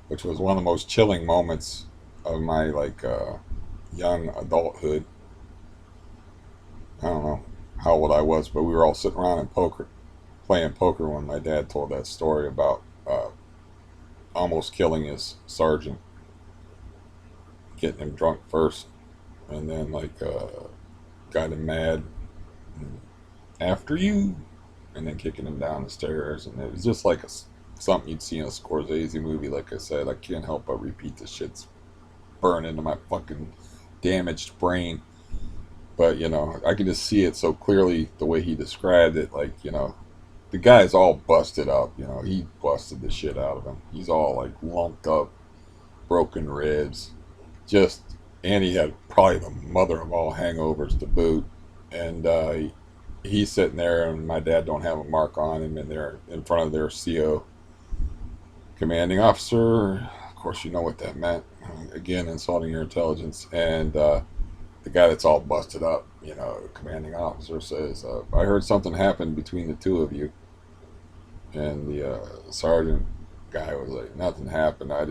Which was one of the most chilling moments of my like young adulthood. I don't know how old I was, but we were all sitting around and playing poker when my dad told that story about almost killing his sergeant, getting him drunk first, and then got him mad, and after you, and then kicking him down the stairs, and it was just like something you'd see in a Scorsese movie. Like I said, I can't help but repeat the shit's burned into my fucking damaged brain. But I can just see it so clearly the way he described it. Like the guy's all busted up. He busted the shit out of him. He's all like lumped up, broken ribs, just, and he had probably the mother of all hangovers to boot. And he's sitting there, and my dad don't have a mark on him, and they're in front of their CO, commanding officer. Of course, you know what that meant. Again, insulting your intelligence. And the guy that's all busted up, commanding officer says, "I heard something happened between the two of you." And the sergeant guy was like, "Nothing happened. I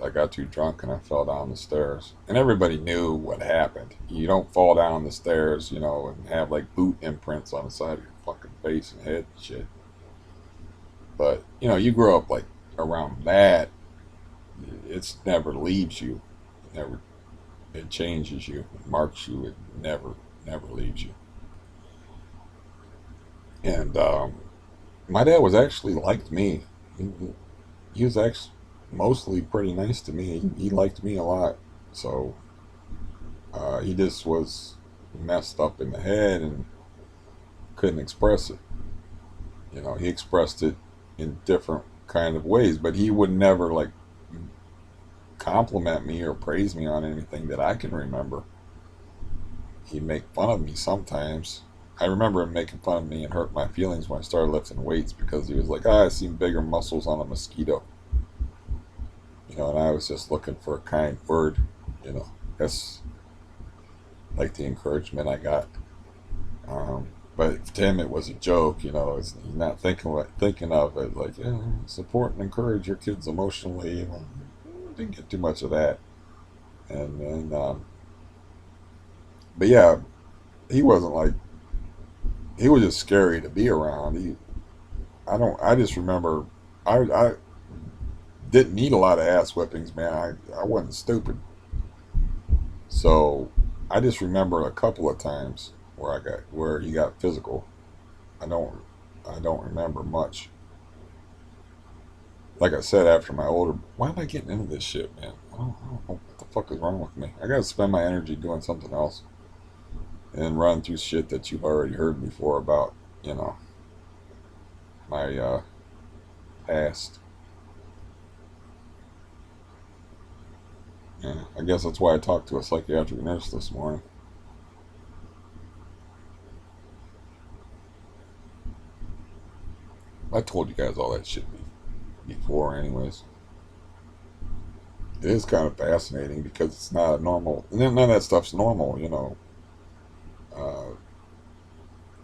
got too drunk and I fell down the stairs." And everybody knew what happened. You don't fall down the stairs, and have like boot imprints on the side of your fucking face and head and shit. But you grow up like around that. It's never leaves you. Never. It changes you. It marks you. It never leaves you. And my dad was actually liked me. He was actually mostly pretty nice to me. He liked me a lot. So he just was messed up in the head and couldn't express it. He expressed it in different kind of ways, but he would never like compliment me or praise me on anything that I can remember. He'd make fun of me sometimes. I remember him making fun of me and hurt my feelings when I started lifting weights because he was like, "I seen bigger muscles on a mosquito." And I was just looking for a kind word. That's like the encouragement I got. But to him, it was a joke. He's not thinking of it like, yeah, support and encourage your kids emotionally. Didn't get too much of that. And then, but yeah, he wasn't like, he was just scary to be around. I just remember, I didn't need a lot of ass whippings, man. I wasn't stupid. So I just remember a couple of times where he got physical. I don't I don't remember much. Like I said, after my older, why am I getting into this shit, man? I don't know what the fuck is wrong with me. I gotta spend my energy doing something else and run through shit that you've already heard before about, you know, my past. Yeah, I guess that's why I talked to a psychiatric nurse this morning. I told you guys all that shit before, anyways. It is kind of fascinating because it's not normal. And then none of that stuff's normal, you know. Uh,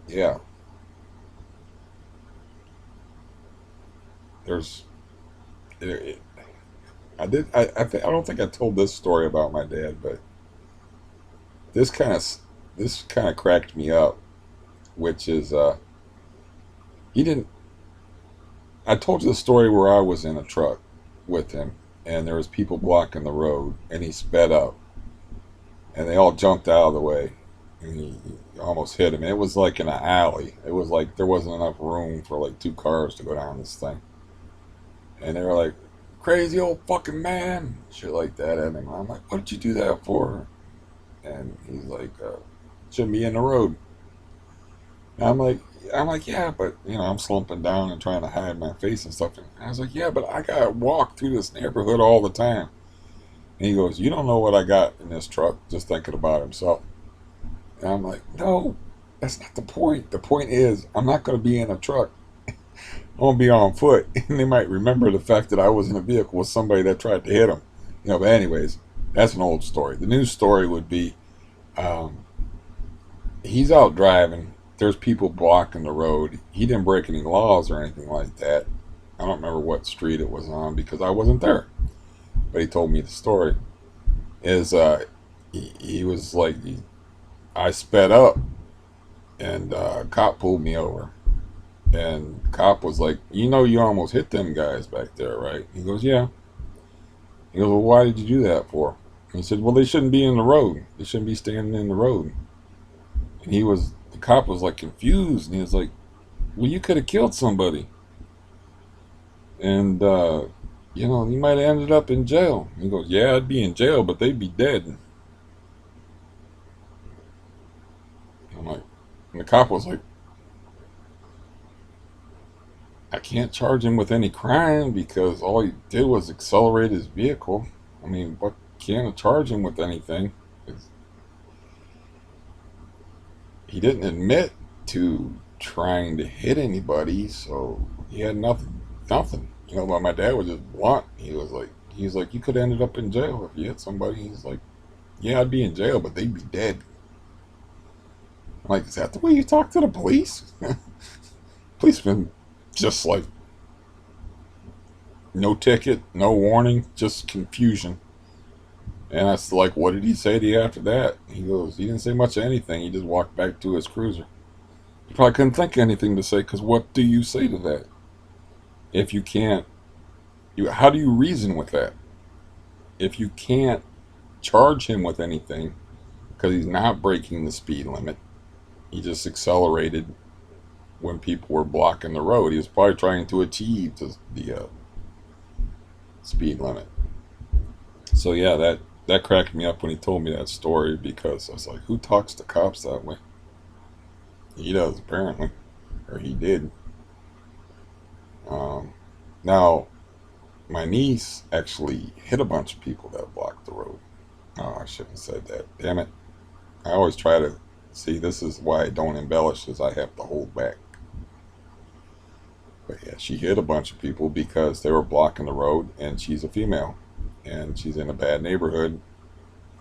yeah, there's. It, it, I did. I don't think I told this story about my dad, but this kind of this kind of cracked me up. Which is, he didn't. I told you the story where I was in a truck with him, and there was people blocking the road, and he sped up, and they all jumped out of the way, and he almost hit him. And it was like in an alley. It was like there wasn't enough room for like two cars to go down this thing, and they were like, "Crazy old fucking man," shit like that at him. I'm like, "What did you do that for?" And he's like, "Shouldn't be in the road." And I'm like, yeah, but I'm slumping down and trying to hide my face and stuff. And I was like, yeah, but I gotta walk through this neighborhood all the time. And he goes, you don't know what I got in this truck, just thinking about himself. And I'm like, no, that's not the point. The point is, I'm not gonna be in a truck. I'm gonna be on foot. And they might remember the fact that I was in a vehicle with somebody that tried to hit him. But anyways, that's an old story. The new story would be, um, he's out driving. There's people blocking the road. He didn't break any laws or anything like that. I don't remember what street it was on because I wasn't there. But he told me the story. Is he was like, I sped up and cop pulled me over. And cop was like, "You know, you almost hit them guys back there, right?" He goes, "Yeah." He goes, "Well, why did you do that for?" And he said, "Well, they shouldn't be in the road. They shouldn't be standing in the road." And the cop was like confused, and he was like, "Well, you could have killed somebody, and you might have ended up in jail." He goes, "Yeah, I'd be in jail, but they'd be dead." And I'm like, and the cop was like, "I can't charge him with any crime because all he did was accelerate his vehicle. I mean, what can't I charge him with anything? He didn't admit to trying to hit anybody, so he had nothing. But my dad was just blunt. He's like, you could have ended up in jail if you hit somebody." He's like, "Yeah, I'd be in jail, but they'd be dead." I'm like, "Is that the way you talk to the police?" Policeman, just like, no ticket, no warning, just confusion. And I was like, "What did he say to you after that?" He goes, "He didn't say much of anything. He just walked back to his cruiser." He probably couldn't think of anything to say, because what do you say to that? If you can't, how do you reason with that? If you can't charge him with anything because he's not breaking the speed limit, he just accelerated when people were blocking the road. He was probably trying to achieve the speed limit. So yeah, that cracked me up when he told me that story, because I was like, who talks to cops that way? He does, apparently, or he did. Um, Now, my niece actually hit a bunch of people that blocked the road. Oh, I shouldn't have said that. Damn it. I always try to see, this is why I don't embellish, is I have to hold back. But yeah, she hit a bunch of people because they were blocking the road, and she's a female, and she's in a bad neighborhood,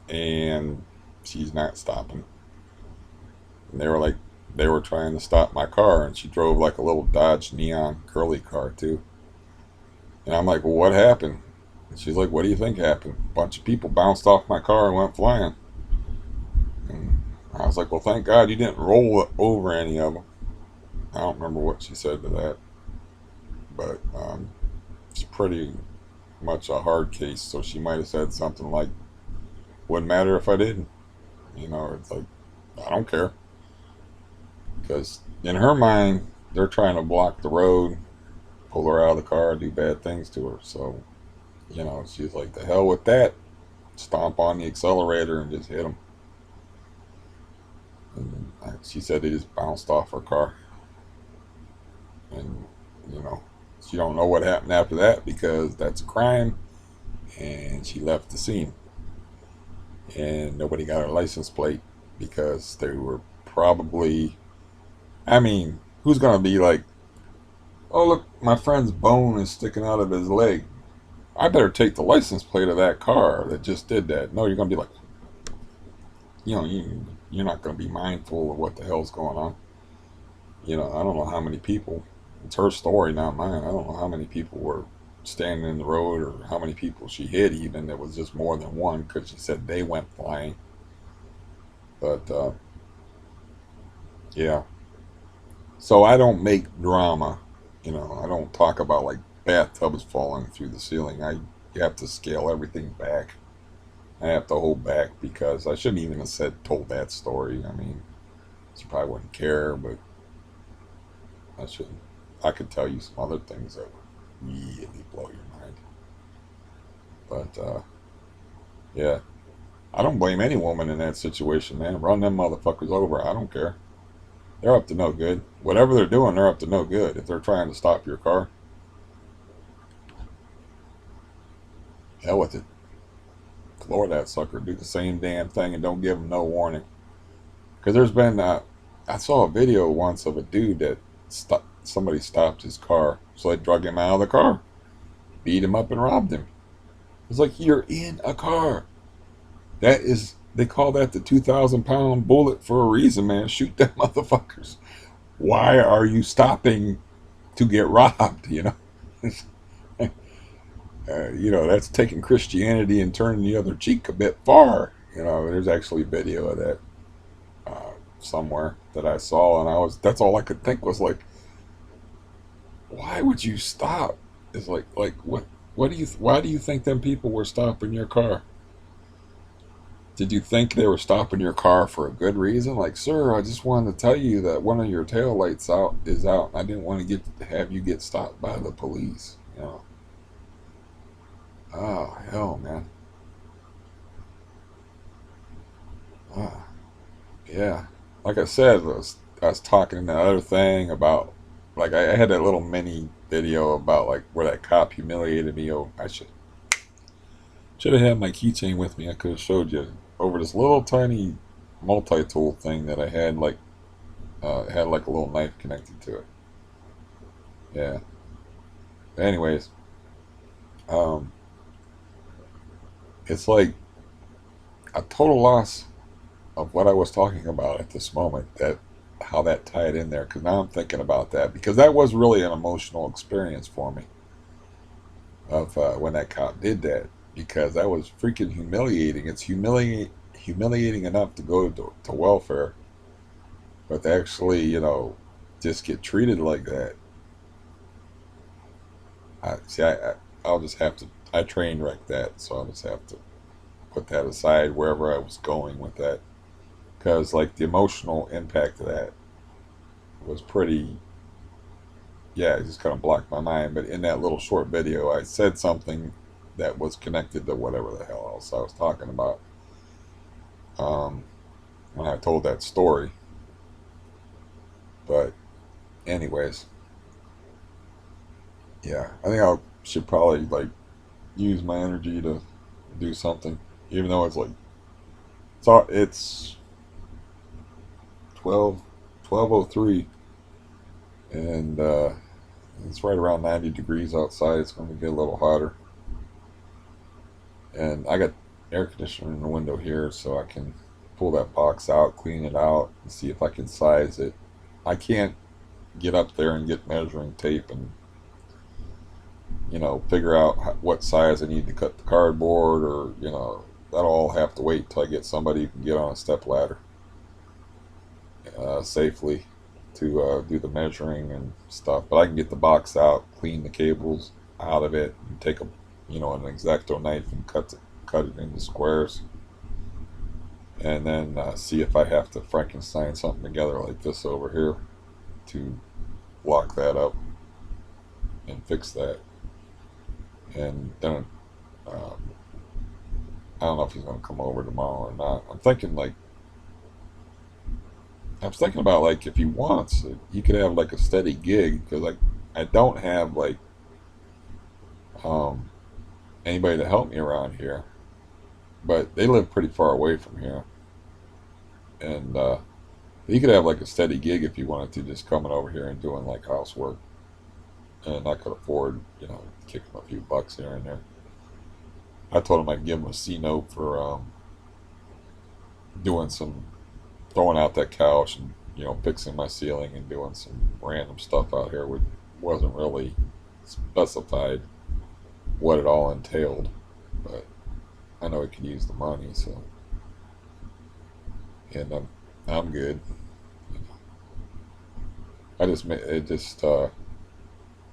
and she's not stopping. And they were trying to stop my car, and she drove like a little Dodge Neon curly car too. And I'm like, "Well, what happened?" And she's like, "What do you think happened?" A bunch of people bounced off my car and went flying. And I was like, "Well, thank God you didn't roll over any of them." I don't remember what she said to that, but it's pretty much a hard case. So she might have said something like, "Wouldn't matter if I did." It's like, I don't care, because in her mind, they're trying to block the road, pull her out of the car, do bad things to her. So she's like, "The hell with that." Stomp on the accelerator and just hit them. And she said they just bounced off her car, and you know she don't know what happened after that, because that's a crime, and she left the scene, and nobody got her license plate, because they were probably, I mean, who's gonna be like, "Oh, look, my friend's bone is sticking out of his leg, I better take the license plate of that car that just did that"? No, you're gonna be like, you're not gonna be mindful of what the hell's going on. I don't know how many people, it's her story, not mine. I don't know how many people were standing in the road, or how many people she hit, even. It was just more than one, because she said they went flying. But yeah. So I don't make drama. I don't talk about like bathtubs falling through the ceiling. You have to scale everything back. I have to hold back, because I shouldn't even have told that story. I mean, she probably wouldn't care, but I shouldn't. I could tell you some other things that would really blow your mind. But yeah, I don't blame any woman in that situation, man. Run them motherfuckers over. I don't care. They're up to no good. Whatever they're doing, they're up to no good. If they're trying to stop your car, hell with it. Floor that sucker. Do the same damn thing, and don't give them no warning. Because there's been, I saw a video once of a dude that somebody stopped his car, so they drug him out of the car, beat him up, and robbed him. It's like, you're in a car. They call that the 2,000-pound bullet for a reason, man. Shoot them motherfuckers. Why are you stopping to get robbed? That's taking Christianity and turning the other cheek a bit far. There's actually video of that. somewhere that I saw, and that's all I could think was like, why would you stop? It's like what do you why do you think them people were stopping your car? Did you think they were stopping your car for a good reason? Like, sir, I just wanted to tell you that one of your tail lights out is out. I didn't want to have you get stopped by the police. You know? Oh hell, man. Ah, yeah. Like I said, I was talking the other thing about, like I had that little mini video about like where that cop humiliated me. Oh, I should have had my keychain with me. I could have showed you over this little tiny multi-tool thing that I had, like had like a little knife connected to it. Yeah. Anyways, um, it's like a total loss of what I was talking about at this moment. That how that tied in there, because now I'm thinking about that, because that was really an emotional experience for me of when that cop did that, because that was freaking humiliating. It's humiliating enough to go to welfare, but to actually, just get treated like that. I see. I'll just have to. I train wrecked that, so I'll just have to put that aside wherever I was going with that, because like the emotional impact of that was pretty. Yeah, it just kind of blocked my mind. But in that little short video, I said something that was connected to whatever the hell else I was talking about. Um, when I told that story. But anyways, yeah, I think I should probably like use my energy to do something, even though it's like it's 12:03, and it's right around 90 degrees outside. It's going to get a little hotter, and I got air conditioner in the window here, so I can pull that box out, clean it out, and see if I can size it. I can't get up there and get measuring tape and figure out what size I need to cut the cardboard, or that'll all have to wait till I get somebody who can get on a step ladder safely to do the measuring and stuff. But I can get the box out, clean the cables out of it, and take an Exacto knife and cut it into squares, and then see if I have to Frankenstein something together like this over here to lock that up and fix that. And then I don't know if he's going to come over tomorrow or not. I was thinking about, like, if he wants, he could have like a steady gig, because like I don't have like um, anybody to help me around here, but they live pretty far away from here, and he could have like a steady gig if he wanted to, just coming over here and doing like housework, and I could afford to kick him a few bucks here and there. I told him I'd give him a C note for doing some throwing out that couch and fixing my ceiling and doing some random stuff out here, which wasn't really specified what it all entailed, but I know he could use the money, so and I'm good. It just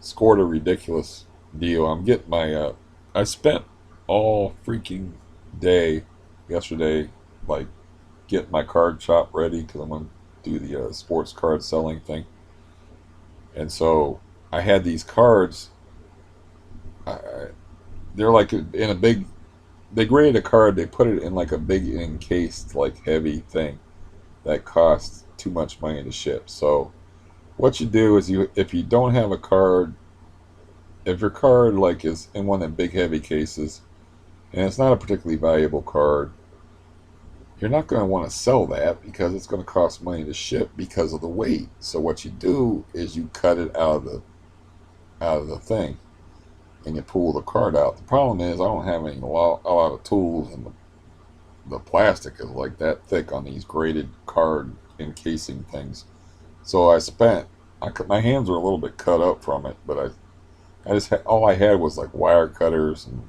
scored a ridiculous deal. I'm getting my I spent all freaking day yesterday, like, getting my card shop ready, because I'm going to do the sports card selling thing. And so I had these cards. They're like in a big. They graded a card. They put it in like a big encased, like, heavy thing that costs too much money to ship. So what you do is, if you don't have a card, if your card like is in one of the big heavy cases, and it's not a particularly valuable card, you're not going to want to sell that, because it's going to cost money to ship because of the weight. So what you do is you cut it out of the thing, and you pull the card out. The problem is I don't have a lot of tools, and the plastic is like that thick on these graded card encasing things. So my hands were a little bit cut up from it, but I just all I had was like wire cutters and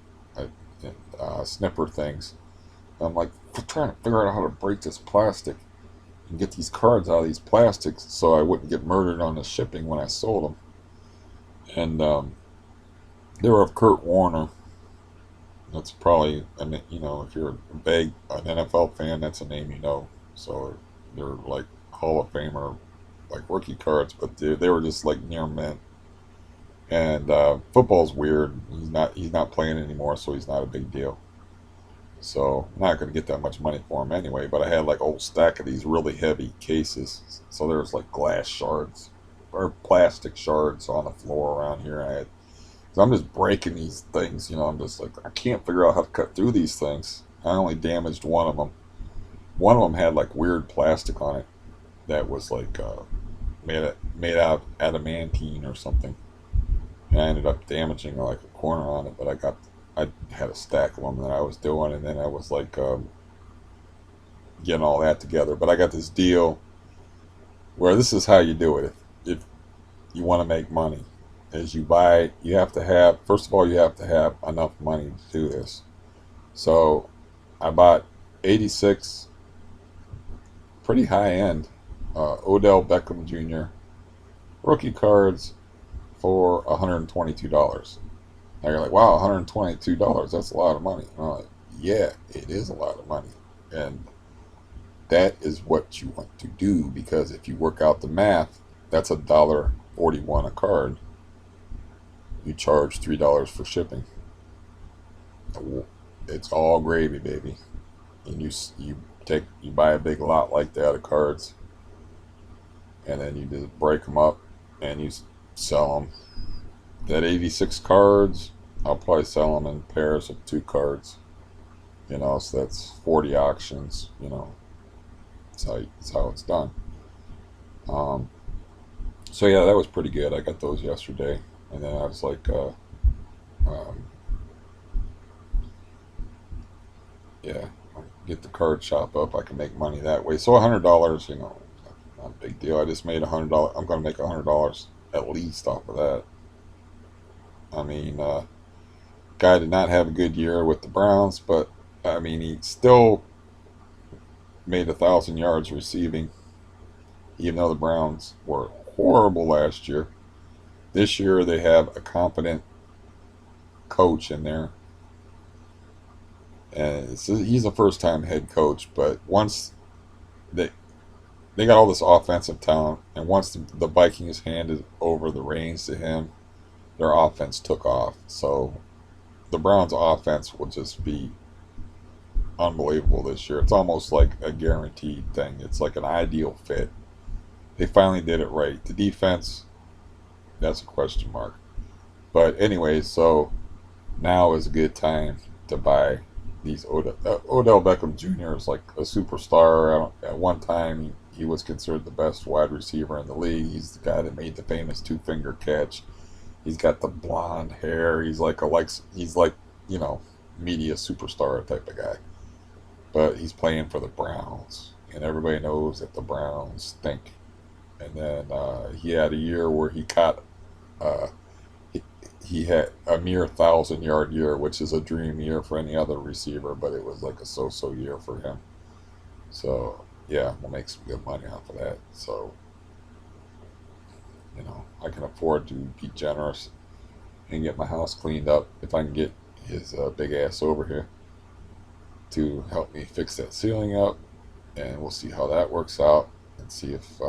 snipper things. I'm like trying to figure out how to break this plastic, and get these cards out of these plastics so I wouldn't get murdered on the shipping when I sold them. And they were of Kurt Warner. That's probably, if you're an NFL fan, that's a name you know. So they're like Hall of Famer, like rookie cards, but they were just like near mint. And football's weird. He's not playing anymore, so he's not a big deal. So I'm not going to get that much money for him anyway. But I had like a whole stack of these really heavy cases. So there's like glass shards or plastic shards on the floor around here. So I'm just breaking these things. I'm just like, I can't figure out how to cut through these things. I only damaged one of them. One of them had like weird plastic on it that was like made out of adamantine or something. And I ended up damaging like a corner on it, but I had a stack of them that I was doing, and then I was like getting all that together. But I got this deal where this is how you do it. If you want to make money, is you have to have, first of all, you have to have enough money to do this. So I bought 86 pretty high end Odell Beckham Jr. rookie cards for $122. Now you're like, wow, $122, that's a lot of money. And I'm like, yeah, it is a lot of money. And that is what you want to do, because if you work out the math, that's $1.41 a card. You charge $3 for shipping. It's all gravy, baby. And you buy a big lot like that of cards, and then you just break them up and you sell them. That 86 cards, I'll probably sell them in pairs of 2 cards. So that's 40 auctions. That's how it's done. Um, so yeah, that was pretty good. I got those yesterday, and then I was like, um, yeah, get the card shop up. I can make money that way. So $100, not a big deal. I just made $100. I'm going to make $100 at least off of that. I mean, guy did not have a good year with the Browns, but I mean, he still made 1,000 yards receiving, even though the Browns were horrible last year. This year they have a competent coach in there, and he's a first-time head coach. But once they they got all this offensive talent, and once the Vikings handed over the reins to him, their offense took off. So the Browns' offense will just be unbelievable this year. It's almost like a guaranteed thing. It's like an ideal fit. They finally did it right. The defense, that's a question mark. But anyway, so now is a good time to buy these Odell Beckham Jr. is like a superstar. At one time, he was considered the best wide receiver in the league. He's the guy that made the famous two-finger catch. He's got the blonde hair. He's like media superstar type of guy. But he's playing for the Browns, and everybody knows that the Browns stink. And then he had a year where he caught uh, he had a mere 1,000 yard year, which is a dream year for any other receiver, but it was like a so-so year for him. So yeah, we'll make some good money off of that. So I can afford to be generous and get my house cleaned up if I can get his big ass over here to help me fix that ceiling up, and we'll see how that works out and see if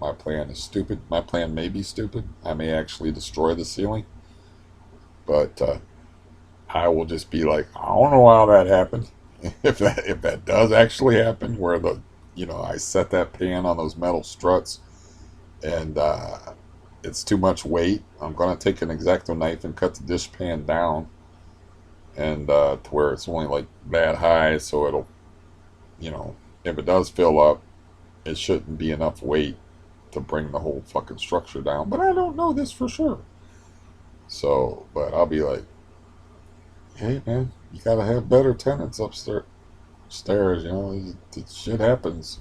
my plan is stupid. My plan may be stupid. I may actually destroy the ceiling, but I will just be like, I don't know how that happened. If that does actually happen, where I set that pan on those metal struts and it's too much weight, I'm gonna take an Exacto knife and cut the dish pan down, and to where it's only like that high, so it'll, if it does fill up, it shouldn't be enough weight to bring the whole fucking structure down. But I don't know this for sure. So, but I'll be like, hey man, you gotta have better tenants upstairs. Shit happens.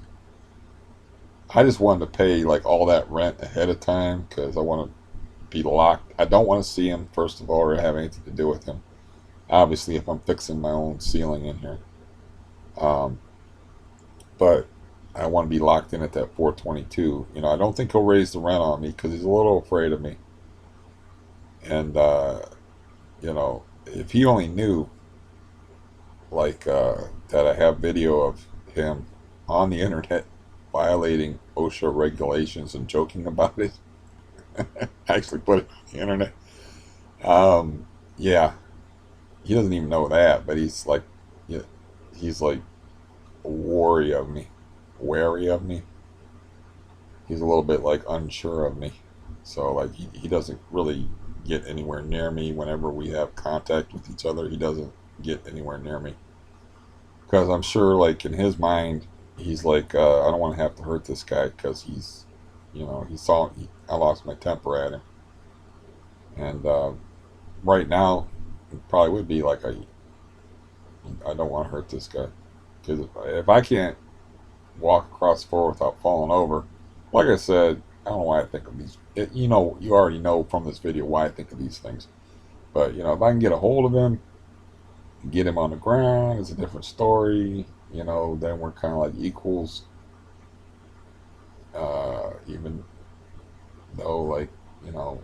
I just wanted to pay like all that rent ahead of time because I want to be locked. I don't want to see him first of all or have anything to do with him. Obviously, if I'm fixing my own ceiling in here, um, but I want to be locked in at that 422. You know, I don't think he'll raise the rent on me because he's a little afraid of me. And you know, if he only knew, like, that I have video of him on the internet violating OSHA regulations and joking about it, actually put it on the internet. Yeah, he doesn't even know that, but he's like, yeah, he's like wary of me, wary of me. He's a little bit like unsure of me, so like he doesn't really get anywhere near me whenever we have contact with each other. He doesn't get anywhere near me because I'm sure, like in his mind, he's like, I don't want to have to hurt this guy because he's, you know, I lost my temper at him, and right now, it probably would be like I don't want to hurt this guy because if I can't walk across the floor without falling over, like I said, I don't know why I think of these. You know, you already know from this video why I think of these things. But you know, if I can get a hold of him, get him on the ground, it's a different story. You know, then we're kind of like equals. Even though, like, you know,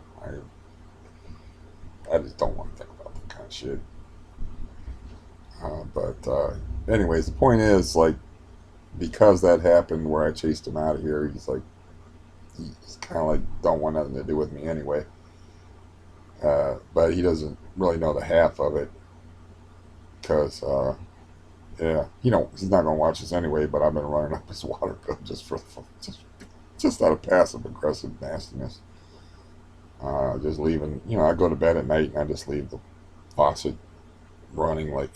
I just don't want to think about that kind of shit. But anyways, the point is, like, because that happened where I chased him out of here, he's like, he's kind of like, don't want nothing to do with me anyway. But he doesn't really know the half of it because, yeah, you know, he's not gonna watch this anyway. But I've been running up his water bill just out of passive aggressive nastiness. Just leaving, you know, I go to bed at night and I just leave the faucet running, like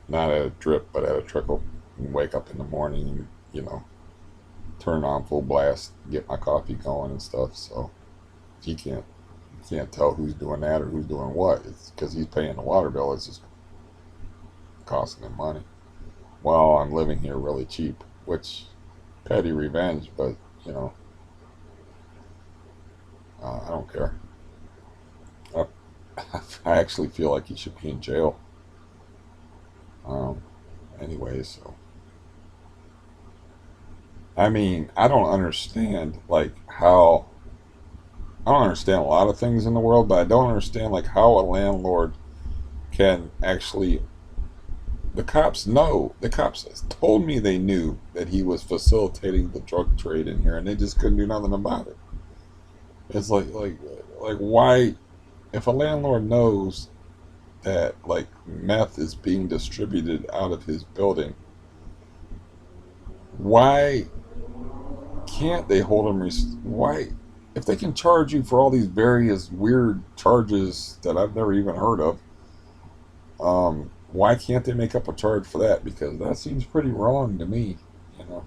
not at a drip but at a trickle, and wake up in the morning and, you know, turn on full blast, get my coffee going and stuff. So he can't tell who's doing that or who's doing what. It's because he's paying the water bill. It's just costing him money while I'm living here really cheap, which petty revenge, but you know, I don't care. I, I actually feel like he should be in jail. Um, anyway, so I mean, I don't understand like how I don't understand a lot of things in the world, but I don't understand like how a landlord can actually. The cops know. The cops told me they knew that he was facilitating the drug trade in here, and they just couldn't do nothing about it. It's like why, if a landlord knows that like meth is being distributed out of his building, why can't they hold him? Why, if they can charge you for all these various weird charges that I've never even heard of, why can't they make up a charge for that? Because that seems pretty wrong to me. You know,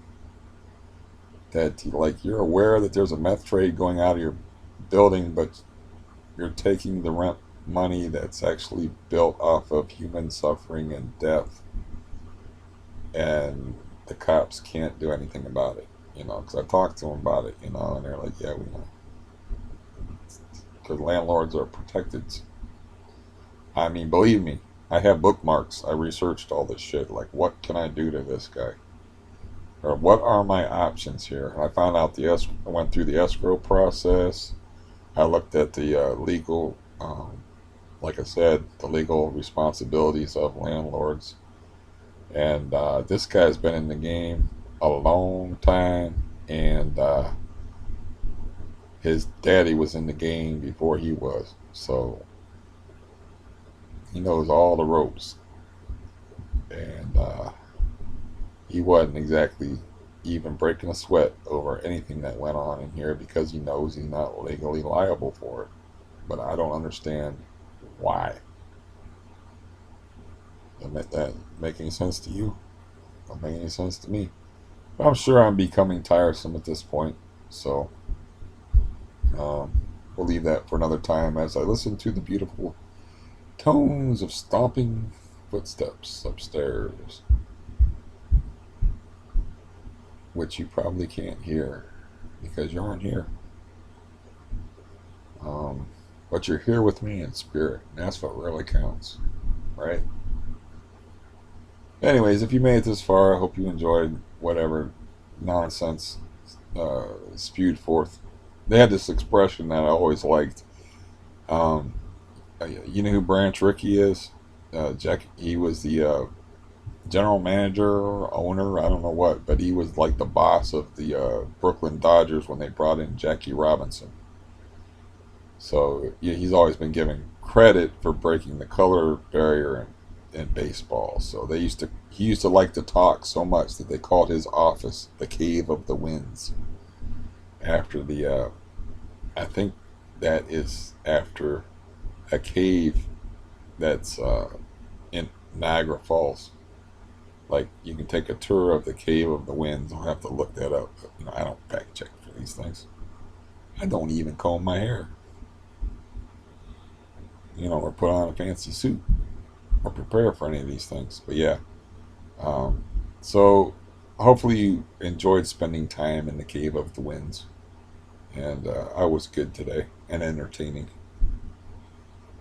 that like you're aware that there's a meth trade going out of your building, but you're taking the rent money that's actually built off of human suffering and death, and the cops can't do anything about it. You know, because I talked to them about it. You know, and they're like, "Yeah, we know." Because landlords are protected. I mean, believe me, I have bookmarks. I researched all this shit. Like, what can I do to this guy? Or what are my options here? I found out I went through the escrow process. I looked at the legal, like I said, the legal responsibilities of landlords. And this guy's been in the game a long time. And his daddy was in the game before he was. So he knows all the ropes. And he wasn't exactly even breaking a sweat over anything that went on in here because he knows he's not legally liable for it. But I don't understand why. Does that make any sense to you? Don't make any sense to me. But I'm sure I'm becoming tiresome at this point. So um, we'll leave that for another time as I listen to the beautiful tones of stomping footsteps upstairs, which you probably can't hear because you aren't here. But you're here with me in spirit, and that's what really counts, right? Anyways, if you made it this far, I hope you enjoyed whatever nonsense spewed forth. They had this expression that I always liked. Um, you know who Branch Rickey is? Jack. He was the general manager or owner. I don't know what, but he was like the boss of the Brooklyn Dodgers when they brought in Jackie Robinson. So yeah, he's always been given credit for breaking the color barrier in baseball. So he used to like to talk so much that they called his office the Cave of the Winds after the I think that is after a cave that's in Niagara Falls. Like you can take a tour of the Cave of the Winds. I'll have to look that up. But, I don't fact check for these things. I don't even comb my hair, or put on a fancy suit or prepare for any of these things. But yeah, um, so hopefully you enjoyed spending time in the Cave of the Winds, and I was good today and entertaining,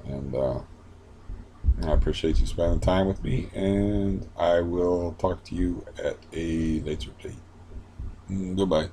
and I appreciate you spending time with me, and I will talk to you at a later date. Goodbye.